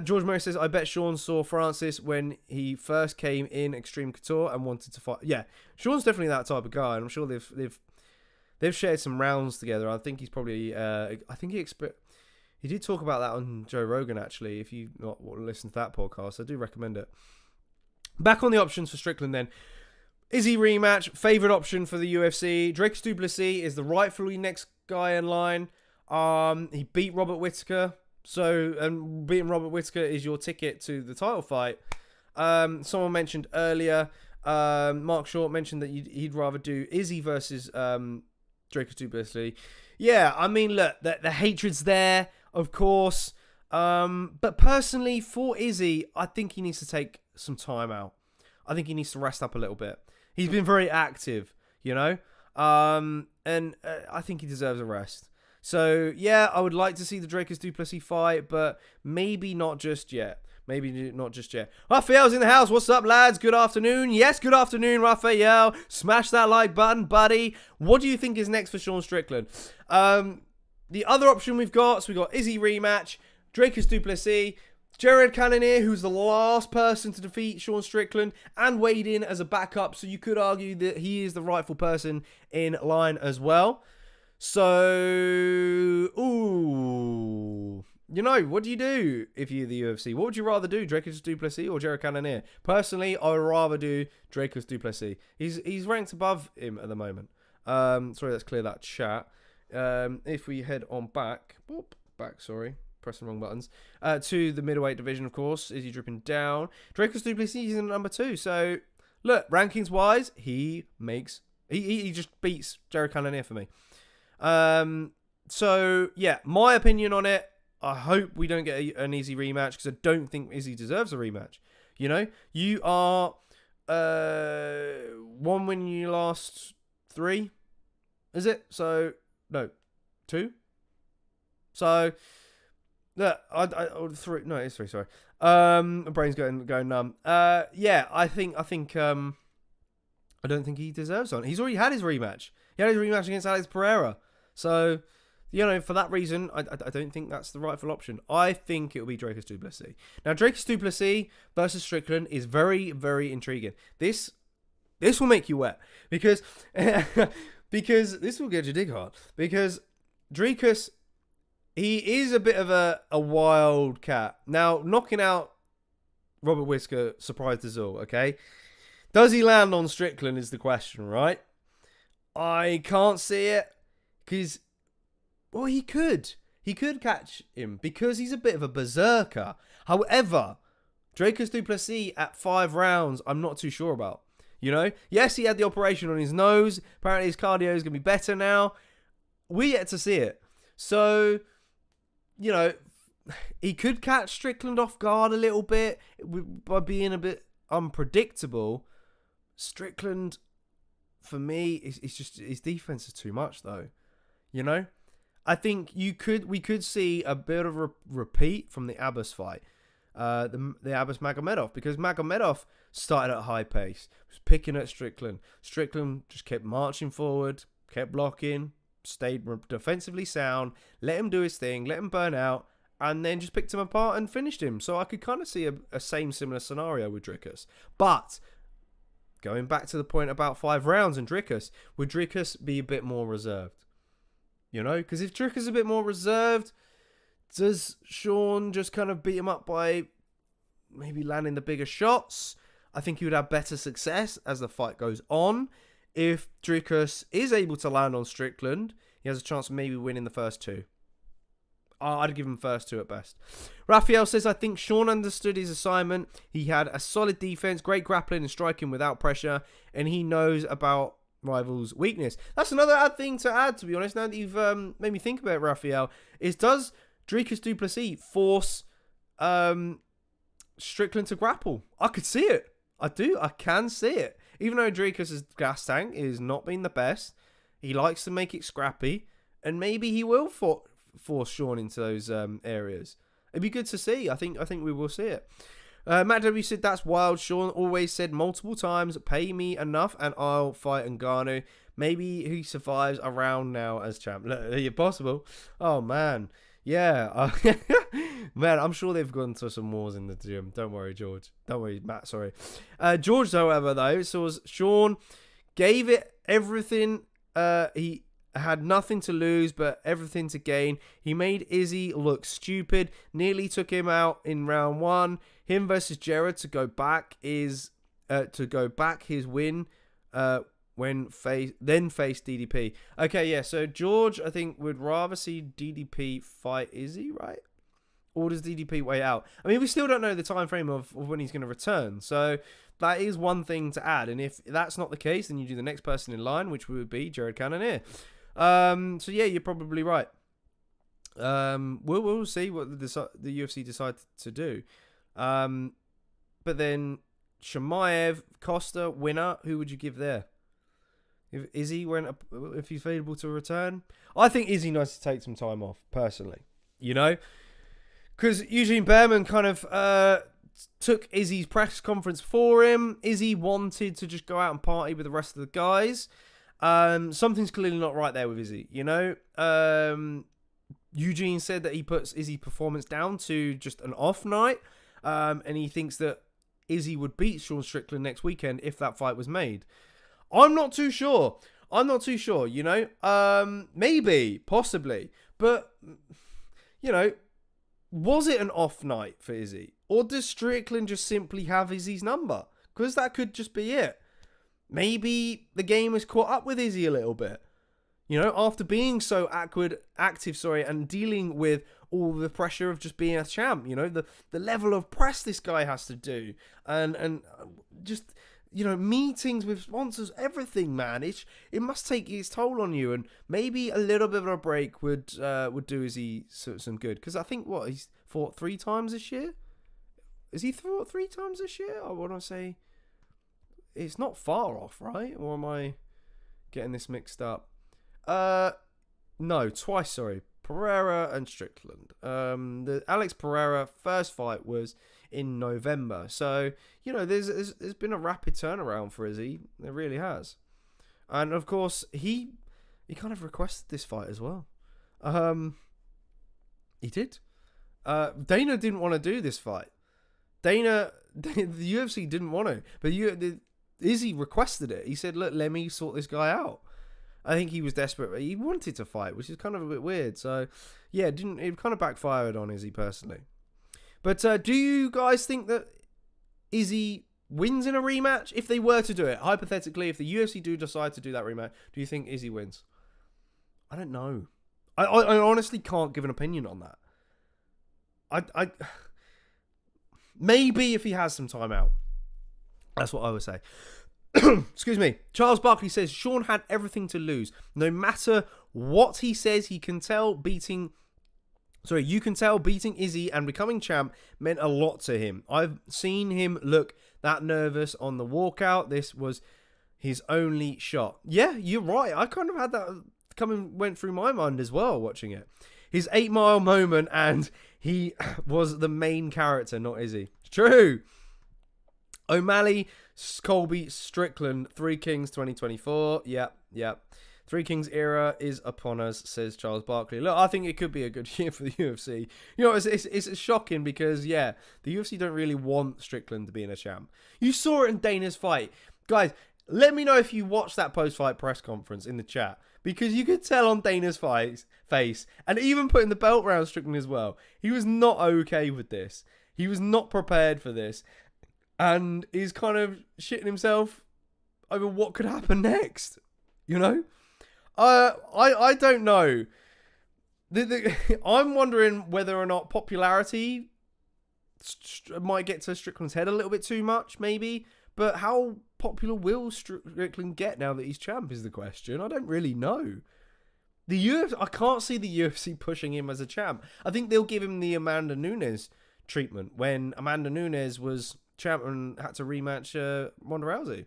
George Murray says, I bet Sean saw Francis when he first came in Extreme Couture and wanted to fight. Yeah, Sean's definitely that type of guy, and I'm sure they've shared some rounds together. I think he's probably he did talk about that on Joe Rogan, actually. If you not listen to that podcast, I do recommend it. Back on the options for Strickland then. Izzy rematch, favourite option for the UFC. Drake du Plessis is the rightfully next guy in line. He beat Robert Whittaker. And beating Robert Whittaker is your ticket to the title fight. Someone mentioned earlier, Mark Short mentioned that he'd rather do Izzy versus Drake du Plessis. Yeah, I mean, look, the hatred's there, of course. But personally, for Izzy, I think he needs to take some time out. I think he needs to rest up a little bit. He's been very active, you know? And I think he deserves a rest. So, yeah, I would like to see the Drake du Plessis fight, but maybe not just yet. Raphael's in the house. What's up, lads? Good afternoon. Yes, good afternoon, Raphael. Smash that like button, buddy. What do you think is next for Sean Strickland? The other option we've got, so we've got Izzy rematch, Drake du Plessis, Jared Cannonier, who's the last person to defeat Sean Strickland and weighed in as a backup, so you could argue that he is the rightful person in line as well. So, you know, what do you do if you're the UFC? What would you rather do, Drake du Plessis or Jared Cannonier? Personally, I would rather do Drake du Plessis. He's ranked above him at the moment. Sorry, let's clear that chat. If we head on back, pressing the wrong buttons, to the middleweight division, of course, is he dripping down? Drake du Plessis is in number 2. So, look, rankings wise, he just beats Jared Cannonier for me. So yeah, my opinion on it, I hope we don't get an Izzy rematch, because I don't think Izzy deserves a rematch. You know, you are 1 win in your last 3, is it? So no, 2. So no, it's 3. Sorry, my brain's going numb. Yeah, I don't think he deserves one. He's already had his rematch. He had his rematch against Alex Pereira. So For that reason, I don't think that's the rightful option. I think it will be Dricus du Plessis. Now, Dricus du Plessis versus Strickland is very, very intriguing. This will make you wet because because this will get your dig hard. Because Dricus, he is a bit of a wild cat. Now, knocking out Robert Whitaker surprised us all, okay? Does he land on Strickland is the question, right? I can't see it because, well, he could. He could catch him because he's a bit of a berserker. However, Dricus du Plessis at 5 rounds, I'm not too sure about. Yes, he had the operation on his nose. Apparently his cardio is going to be better now. We yet to see it. So, he could catch Strickland off guard a little bit by being a bit unpredictable. Strickland, for me, it's just his defense is too much, though. I think we could see a bit of a repeat from the Abbas fight, the Abbas Magomedov, because Magomedov started at a high pace, was picking at Strickland. Strickland just kept marching forward, kept blocking, stayed defensively sound, let him do his thing, let him burn out, and then just picked him apart and finished him. So I could kind of see a similar scenario with Dricus. But going back to the point about 5 rounds and Dricus, would Dricus be a bit more reserved? Because if Dricus is a bit more reserved, does Sean just kind of beat him up by maybe landing the bigger shots? I think he would have better success as the fight goes on. If Dricus is able to land on Strickland, he has a chance of maybe winning the first 2. I'd give him first 2 at best. Raphael says, I think Sean understood his assignment. He had a solid defense, great grappling and striking without pressure, and he knows about rival's weakness. That's another thing to add, to be honest, now that you've made me think about it, Raphael, is does Dricus du Plessis force Strickland to grapple? I could see it. I do. I can see it. Even though Dricus' gas tank is not being the best, he likes to make it scrappy, and maybe he will force Sean into those areas. It'd be good to see. I think we will see it. Matt W said, that's wild. Sean always said multiple times, pay me enough and I'll fight Ngannou. Maybe he survives a round now as champ. Look, possible. Oh, man. Yeah. Man, I'm sure they've gone to some wars in the gym. Don't worry, George. Don't worry, Matt. Sorry. George, however, though, saw Sean gave it everything. He had nothing to lose but everything to gain. He made Izzy look stupid. Nearly took him out in round 1. Him versus Jared to go back his win when face DDP. Okay, yeah. So George, I think, would rather see DDP fight Izzy, right? Or does DDP wait out? I mean, we still don't know the time frame of when he's going to return. So that is one thing to add. And if that's not the case, then you do the next person in line, which would be Jared Cannonier. So yeah, you're probably right. We'll see what the UFC decide to do. But then Chimaev, Costa, winner, who would you give there? If he's able to return, I think Izzy needs to take some time off, personally. Because Eugene Bareman kind of took Izzy's press conference for him. Izzy wanted to just go out and party with the rest of the guys. Something's clearly not right there with Izzy. Eugene said that he puts Izzy's performance down to just an off night. And he thinks that Izzy would beat Sean Strickland next weekend if that fight was made. I'm not too sure. Maybe, possibly. But, was it an off night for Izzy? Or does Strickland just simply have Izzy's number? Because that could just be it. Maybe the game has caught up with Izzy a little bit. After being so active, and dealing with all the pressure of just being a champ, the level of press this guy has to do, and just, meetings with sponsors, everything, man. It must take its toll on you, and maybe a little bit of a break would do Izzy some good. Because I think, he's fought 3 times this year? Is he fought 3 times this year? I want to say it's not far off, right? Or am I getting this mixed up? No, twice, sorry. Pereira and Strickland. The Alex Pereira first fight was in November. So, there's been a rapid turnaround for Izzy. There really has. And, of course, he kind of requested this fight as well. He did. Dana didn't want to do this fight. The UFC didn't want to, but Izzy requested it. He said, "Look, let me sort this guy out." I think he was desperate. He wanted to fight, which is kind of a bit weird. So, yeah, it kind of backfired on Izzy personally. But do you guys think that Izzy wins in a rematch? If they were to do it, hypothetically, if the UFC do decide to do that rematch, do you think Izzy wins? I don't know. I honestly can't give an opinion on that. I maybe if he has some time out. That's what I would say. Excuse me. Charles Barkley says Sean had everything to lose. No matter what he says, you can tell beating Izzy and becoming champ meant a lot to him. I've seen him look that nervous on the walkout. This was his only shot. Yeah, you're right. I kind of had that went through my mind as well watching it. His 8 Mile moment, and he was the main character, not Izzy. True. O'Malley, Colby, Strickland, Three Kings 2024. Yep. Three Kings era is upon us, says Charles Barkley. Look, I think it could be a good year for the UFC. You know, it's shocking because, yeah, the UFC don't really want Strickland to be in a champ. You saw it in Dana's fight. Guys, let me know if you watched that post-fight press conference in the chat, because you could tell on Dana's face, and even putting the belt around Strickland as well, he was not okay with this. He was not prepared for this. And he's kind of shitting himself over what could happen next. You know? I don't know. I'm wondering whether or not popularity might get to Strickland's head a little bit too much, maybe. But how popular will Strickland get now that he's champ is the question. I don't really know. I can't see the UFC pushing him as a champ. I think they'll give him the Amanda Nunes treatment when Amanda Nunes was champ and had to rematch Ronda Rousey.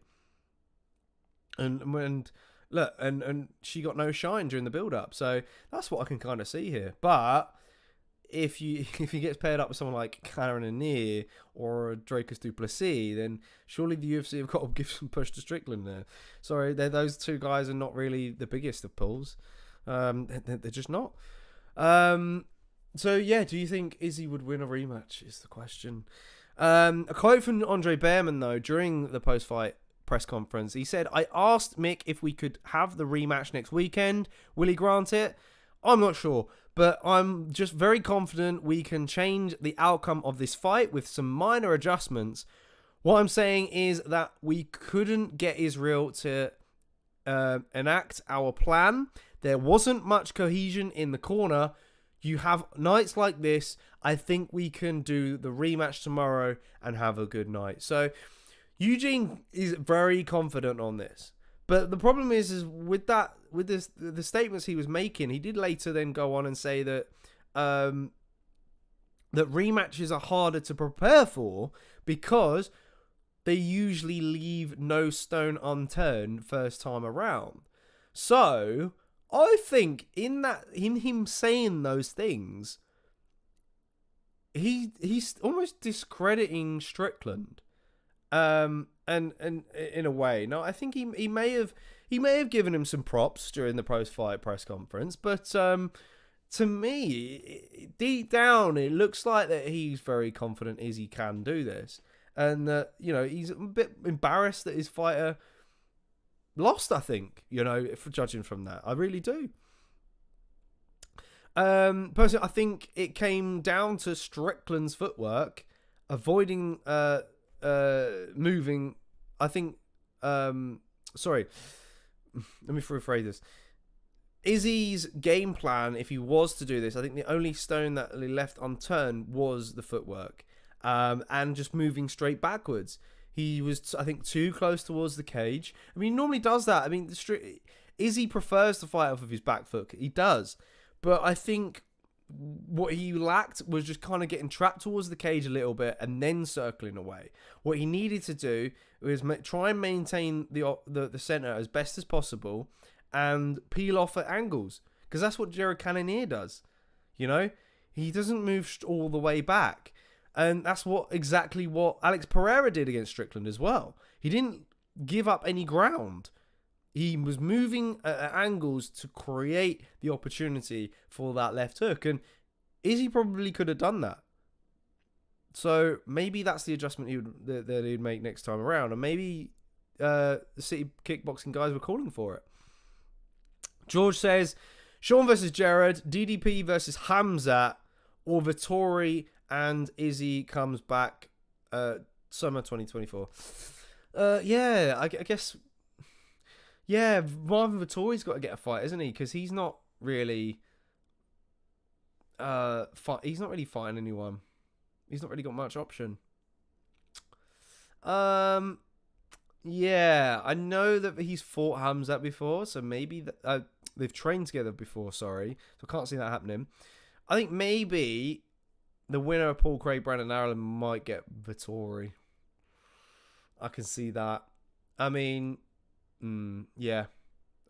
And she got no shine during the build-up. So that's what I can kind of see here. But if he gets paired up with someone like Karen Anir or Dracus Duplessis, then surely the UFC have got to give some push to Strickland there. Sorry, those two guys are not really the biggest of pulls. They're just not. So yeah, do you think Izzy would win a rematch is the question. A quote from Andre Bareman, though, during the post-fight press conference, he said, "I asked Mick if we could have the rematch next weekend. Will he grant it? I'm not sure, but I'm just very confident we can change the outcome of this fight with some minor adjustments. What I'm saying is that we couldn't get Israel to enact our plan. There wasn't much cohesion in the corner. You have nights like this. I think we can do the rematch tomorrow and have a good night." So Eugene is very confident on this. But the problem is the statements he was making, he did later then go on and say that that rematches are harder to prepare for because they usually leave no stone unturned first time around. So I think in him saying those things, he's almost discrediting Strickland, and in a way. No, I think he may have given him some props during the post-fight press conference, but to me, deep down, it looks like that he's very confident Izzy can do this, and that he's a bit embarrassed that his fighter lost, I think, for judging from that. I really do. Personally, I think it came down to Strickland's footwork, avoiding moving. I think, sorry, let me rephrase this. Izzy's game plan, if he was to do this, I think the only stone that he left unturned was the footwork, and just moving straight backwards. He was, I think, too close towards the cage. I mean, he normally does that. I mean, Izzy prefers to fight off of his back foot. He does. But I think what he lacked was just kind of getting trapped towards the cage a little bit and then circling away. What he needed to do was try and maintain the center as best as possible and peel off at angles. Because that's what Jared Cannonier does. He doesn't move all the way back. And that's exactly what Alex Pereira did against Strickland as well. He didn't give up any ground. He was moving at angles to create the opportunity for that left hook. And Izzy probably could have done that. So maybe that's the adjustment that he'd make next time around. And maybe the City Kickboxing guys were calling for it. George says, Sean versus Jared, DDP versus Hamzat, or Vettori and Izzy comes back summer 2024. Yeah, I guess. Yeah, Marvin Vettori's got to get a fight, isn't he? Because he's not really. He's not really fighting anyone. He's not really got much option. Yeah, I know that he's fought Hamzat before, so maybe they've trained together before. Sorry, so I can't see that happening. I think maybe the winner of Paul Craig, Brandon Allen might get Vettori. I can see that. I mean, yeah,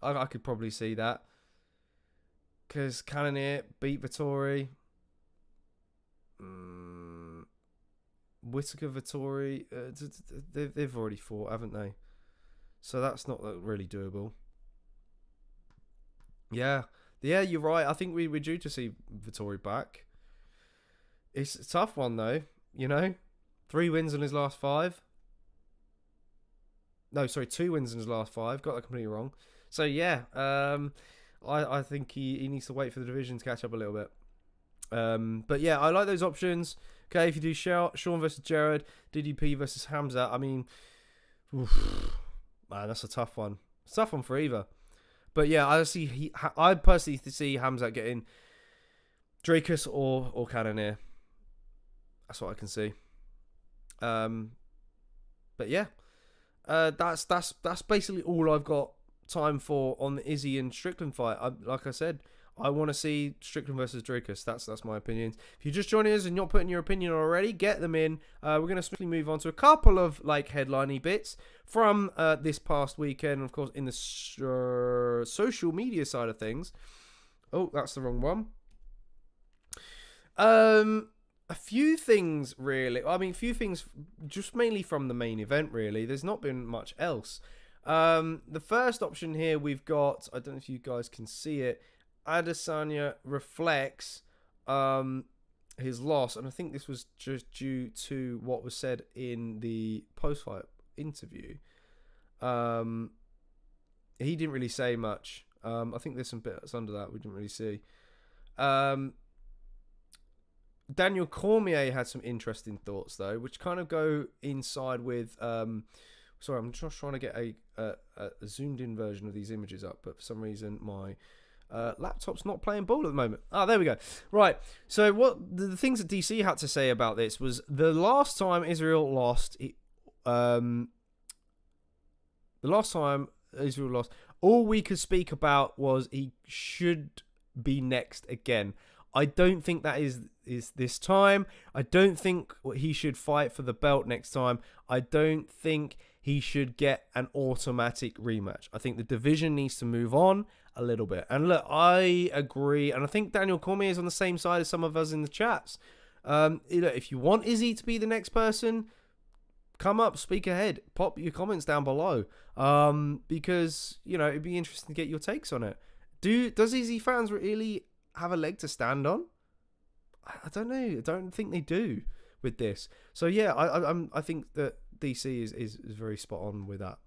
I could probably see that because Cannonier beat Vettori. Whittaker, Vettori, they've already fought, haven't they? So that's not really doable. Yeah, you're right. I think we're due to see Vettori back. It's a tough one though, 3 wins in his last 5. No, sorry, 2 wins in his last 5. Got that completely wrong. So yeah, I think he needs to wait for the division to catch up a little bit. But yeah, I like those options. Okay, if you do Sean versus Jared, DDP versus Hamzat, I mean, man, that's a tough one. It's a tough one for either. But yeah, I personally see Hamzat getting Drakus or Cannonier. That's what I can see. But yeah, that's basically all I've got time for on the Izzy and Strickland fight. Like I said, I want to see Strickland versus Drakus. That's my opinion. If you're just joining us and you're not putting your opinion already, get them in. We're going to swiftly move on to a couple of headlining bits from this past weekend. Of course, in the social media side of things. Oh, that's the wrong one. A few things really. I mean, a few things just mainly from the main event. Really, there's not been much else. The first option here we've got. I don't know if you guys can see it. Adesanya reflects his loss, and I think this was just due to what was said in the post-fight interview. He didn't really say much. I think there's some bits under that we didn't really see. Daniel Cormier had some interesting thoughts though, which kind of go inside with. Sorry, I'm just trying to get a zoomed-in version of these images up, but for some reason my laptop's not playing ball at the moment. There we go. Right. So what the things that DC had to say about this was the last time Israel lost, all we could speak about was he should be next again. I don't think that is this time. I don't think he should fight for the belt next time. I don't think he should get an automatic rematch. I think the division needs to move on a little bit. And look, I agree. And I think Daniel Cormier is on the same side as some of us in the chats. If you want Izzy to be the next person, come up, speak ahead, pop your comments down below. Because, it'd be interesting to get your takes on it. Does Izzy fans really have a leg to stand on? I don't know. I don't think they do with this. So yeah, I think that DC is very spot on with that.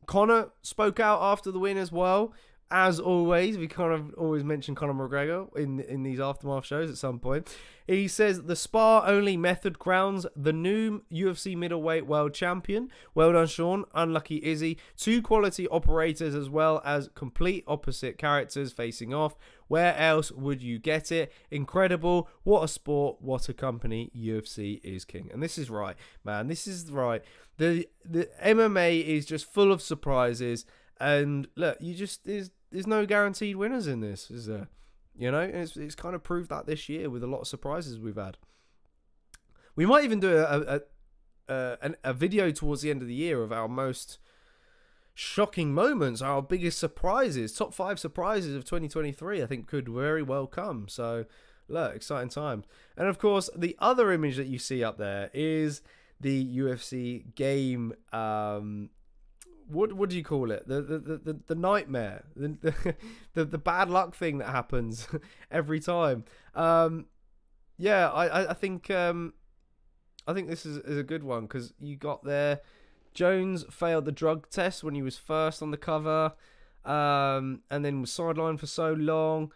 Conor spoke out after the win as well. As always, we kind of always mention Conor McGregor in these aftermath shows at some point. He says the spar-only method crowns the new UFC middleweight world champion. Well done, Sean. Unlucky Izzy. 2 quality operators as well as complete opposite characters facing off. Where else would you get it? Incredible. What a sport. What a company. UFC is king. And this is right, man. This is right. The MMA is just full of surprises. And look, there's no guaranteed winners in this, is there? It's kind of proved that this year with a lot of surprises we've had. We might even do a video towards the end of the year of our most shocking moments, our biggest surprises, top 5 surprises of 2023. I think could very well come. So, look, exciting times. And of course, the other image that you see up there is the UFC game. what do you call it? The nightmare, the bad luck thing that happens every time. Yeah, I think this is a good one because you got there. Jones failed the drug test when he was first on the cover, and then was sidelined for so long.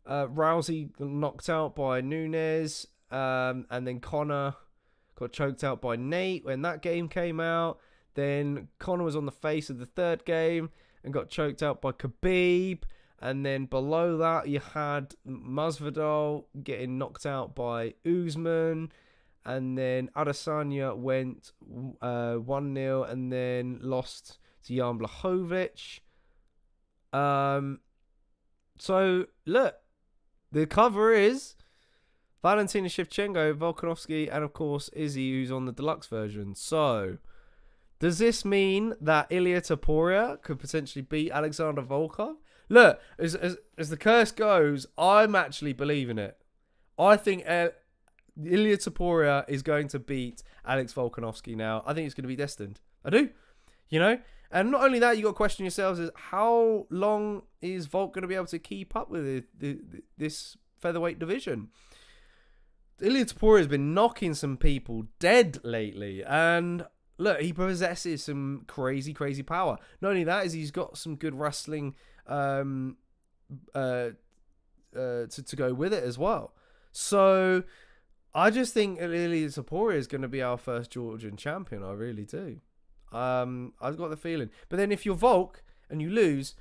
Rousey got knocked out by Nunes, and then Conor got choked out by Nate when that game came out. Then Conor was on the face of the third game and got choked out by Khabib. And then below that, you had Masvidal getting knocked out by Usman. And then Adesanya went 1-0 and then lost to Jan Blachowicz. So, look, the cover is Valentina Shevchenko, Volkanovski, and, of course, Izzy, who's on the deluxe version. So, does this mean that Ilia Topuria could potentially beat Alexander Volkov? Look, as the curse goes, I'm actually believing it. I think Ilia Topuria is going to beat Alex Volkanovski now. I think it's going to be destined. I do. You know? And not only that, you got to question yourselves is how long is Volk going to be able to keep up with this featherweight division? Ilia Topuria has been knocking some people dead lately. And look, he possesses some crazy, crazy power. Not only that, is he's got some good wrestling to go with it as well. So I just think Ilia Topuria is going to be our first Georgian champion. I really do. I've got the feeling. But then if you're Volk and you lose,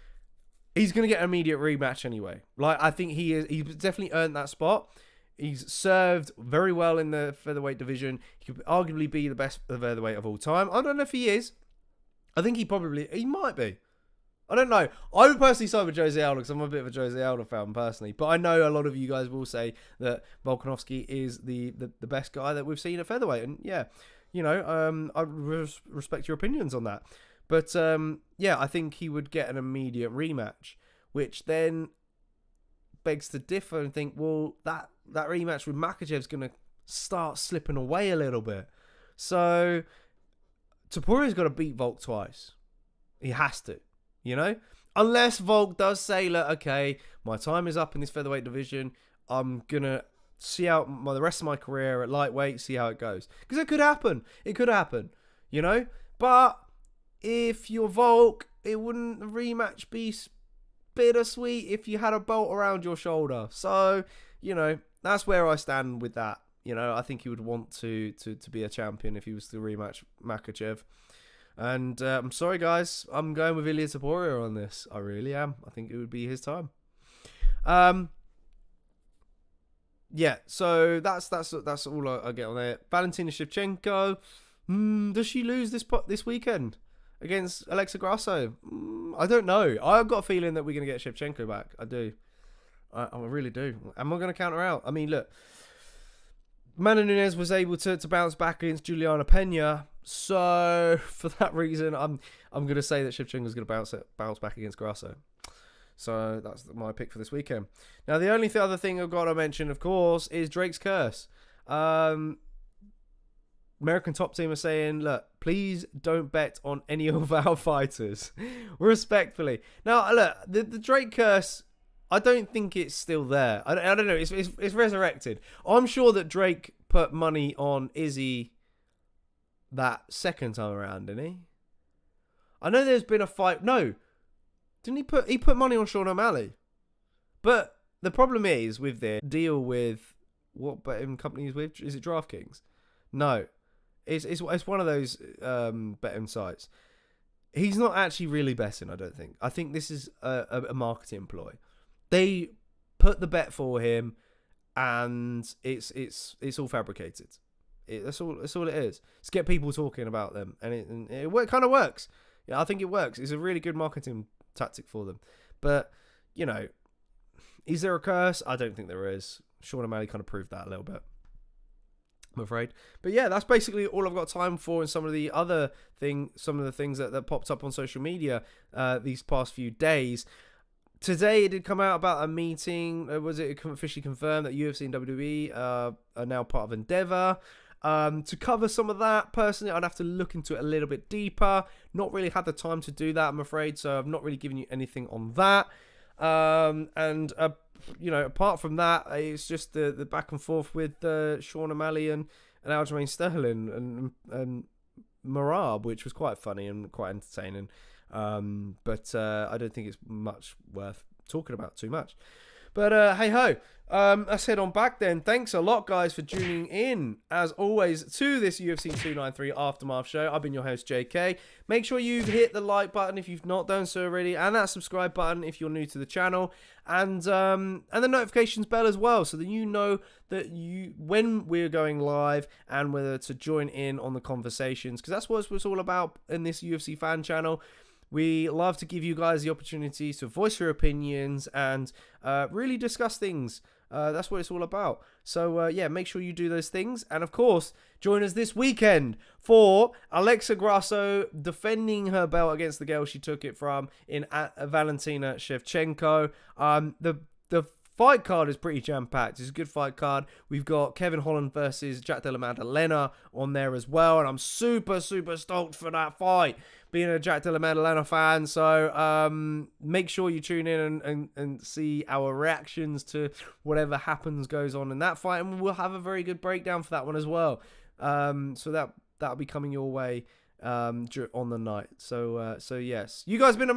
he's going to get an immediate rematch anyway. Like, I think he's definitely earned that spot. He's served very well in the featherweight division. He could arguably be the best featherweight of all time. I don't know if he is. I think he might be. I don't know. I would personally side with Jose Aldo because I'm a bit of a Jose Aldo fan personally. But I know a lot of you guys will say that Volkanovski is the best guy that we've seen at featherweight. And yeah, you know, I respect your opinions on that. But yeah, I think he would get an immediate rematch, which then begs to differ and think, well, that rematch with Makachev's going to start slipping away a little bit. So Topuria's got to beat Volk twice. He has to. You know, unless Volk does say, look, okay, my time is up in this featherweight division. I'm going to see out the rest of my career at lightweight, see how it goes. Because it could happen. It could happen, you know. But if you're Volk, it wouldn't the rematch be bittersweet if you had a belt around your shoulder. So, you know, that's where I stand with that. You know, I think he would want to be a champion if he was to rematch Makachev. And I'm sorry, guys. I'm going with Ilia Topuria on this. I really am. I think it would be his time. Yeah. So that's all I get on there. Valentina Shevchenko. Does she lose this weekend against Alexa Grasso? I don't know. I've got a feeling that we're going to get Shevchenko back. I do. I really do. Am I going to count her out? I mean, look. Amanda Nunes was able to bounce back against Juliana Pena. So, for that reason, I'm going to say that Shevchenko's going to bounce back against Grasso. So, that's my pick for this weekend. Now, the only other thing I've got to mention, of course, is Drake's curse. American Top Team are saying, look, please don't bet on any of our fighters. Respectfully. Now, look, the Drake curse, I don't think it's still there. I don't know. It's resurrected. I'm sure that Drake put money on Izzy that second time around, didn't he? I know there's been a fight. No. Didn't he put money on Sean O'Malley? But the problem is with the deal with what betting companies with? Is it DraftKings? No. It's one of those betting sites. He's not actually really betting, I don't think. I think this is a marketing ploy. They put the bet for him, and it's all fabricated. That's all it is. It's get people talking about them, and it kind of works. Yeah, I think it works. It's a really good marketing tactic for them. But you know, is there a curse? I don't think there is. Sean O'Malley kind of proved that a little bit, I'm afraid. But yeah, that's basically all I've got time for. And some of the things that popped up on social media these past few days. Today it did come out about a meeting. Was it officially confirmed that UFC and WWE are now part of Endeavor? To cover some of that, personally, I'd have to look into it a little bit deeper. Not really had the time to do that, I'm afraid, so I've not really given you anything on that. Apart from that, it's just the back and forth with Sean O'Malley and Aljamain Sterling and Marab, which was quite funny and quite entertaining. But I don't think it's much worth talking about too much. But hey ho, let's head on back then. Thanks a lot, guys, for tuning in, as always, to this UFC 293 Aftermath show. I've been your host, JK. Make sure you've hit the like button if you've not done so already, and that subscribe button if you're new to the channel, and the notifications bell as well, so that you know that when we're going live and whether to join in on the conversations, because that's what it's all about in this UFC fan channel. We love to give you guys the opportunity to voice your opinions and really discuss things. That's what it's all about. So, yeah, make sure you do those things. And, of course, join us this weekend for Alexa Grasso defending her belt against the girl she took it from in Valentina Shevchenko. The fight card is pretty jam-packed. It's a good fight card. We've got Kevin Holland versus Jack Della Maddalena on there as well. And I'm super, super stoked for that fight, being a Jack Della Maddalena fan. So make sure you tune in and see our reactions to whatever goes on in that fight. And we'll have a very good breakdown for that one as well. So that'll be coming your way on the night. So yes. You guys have been amazing.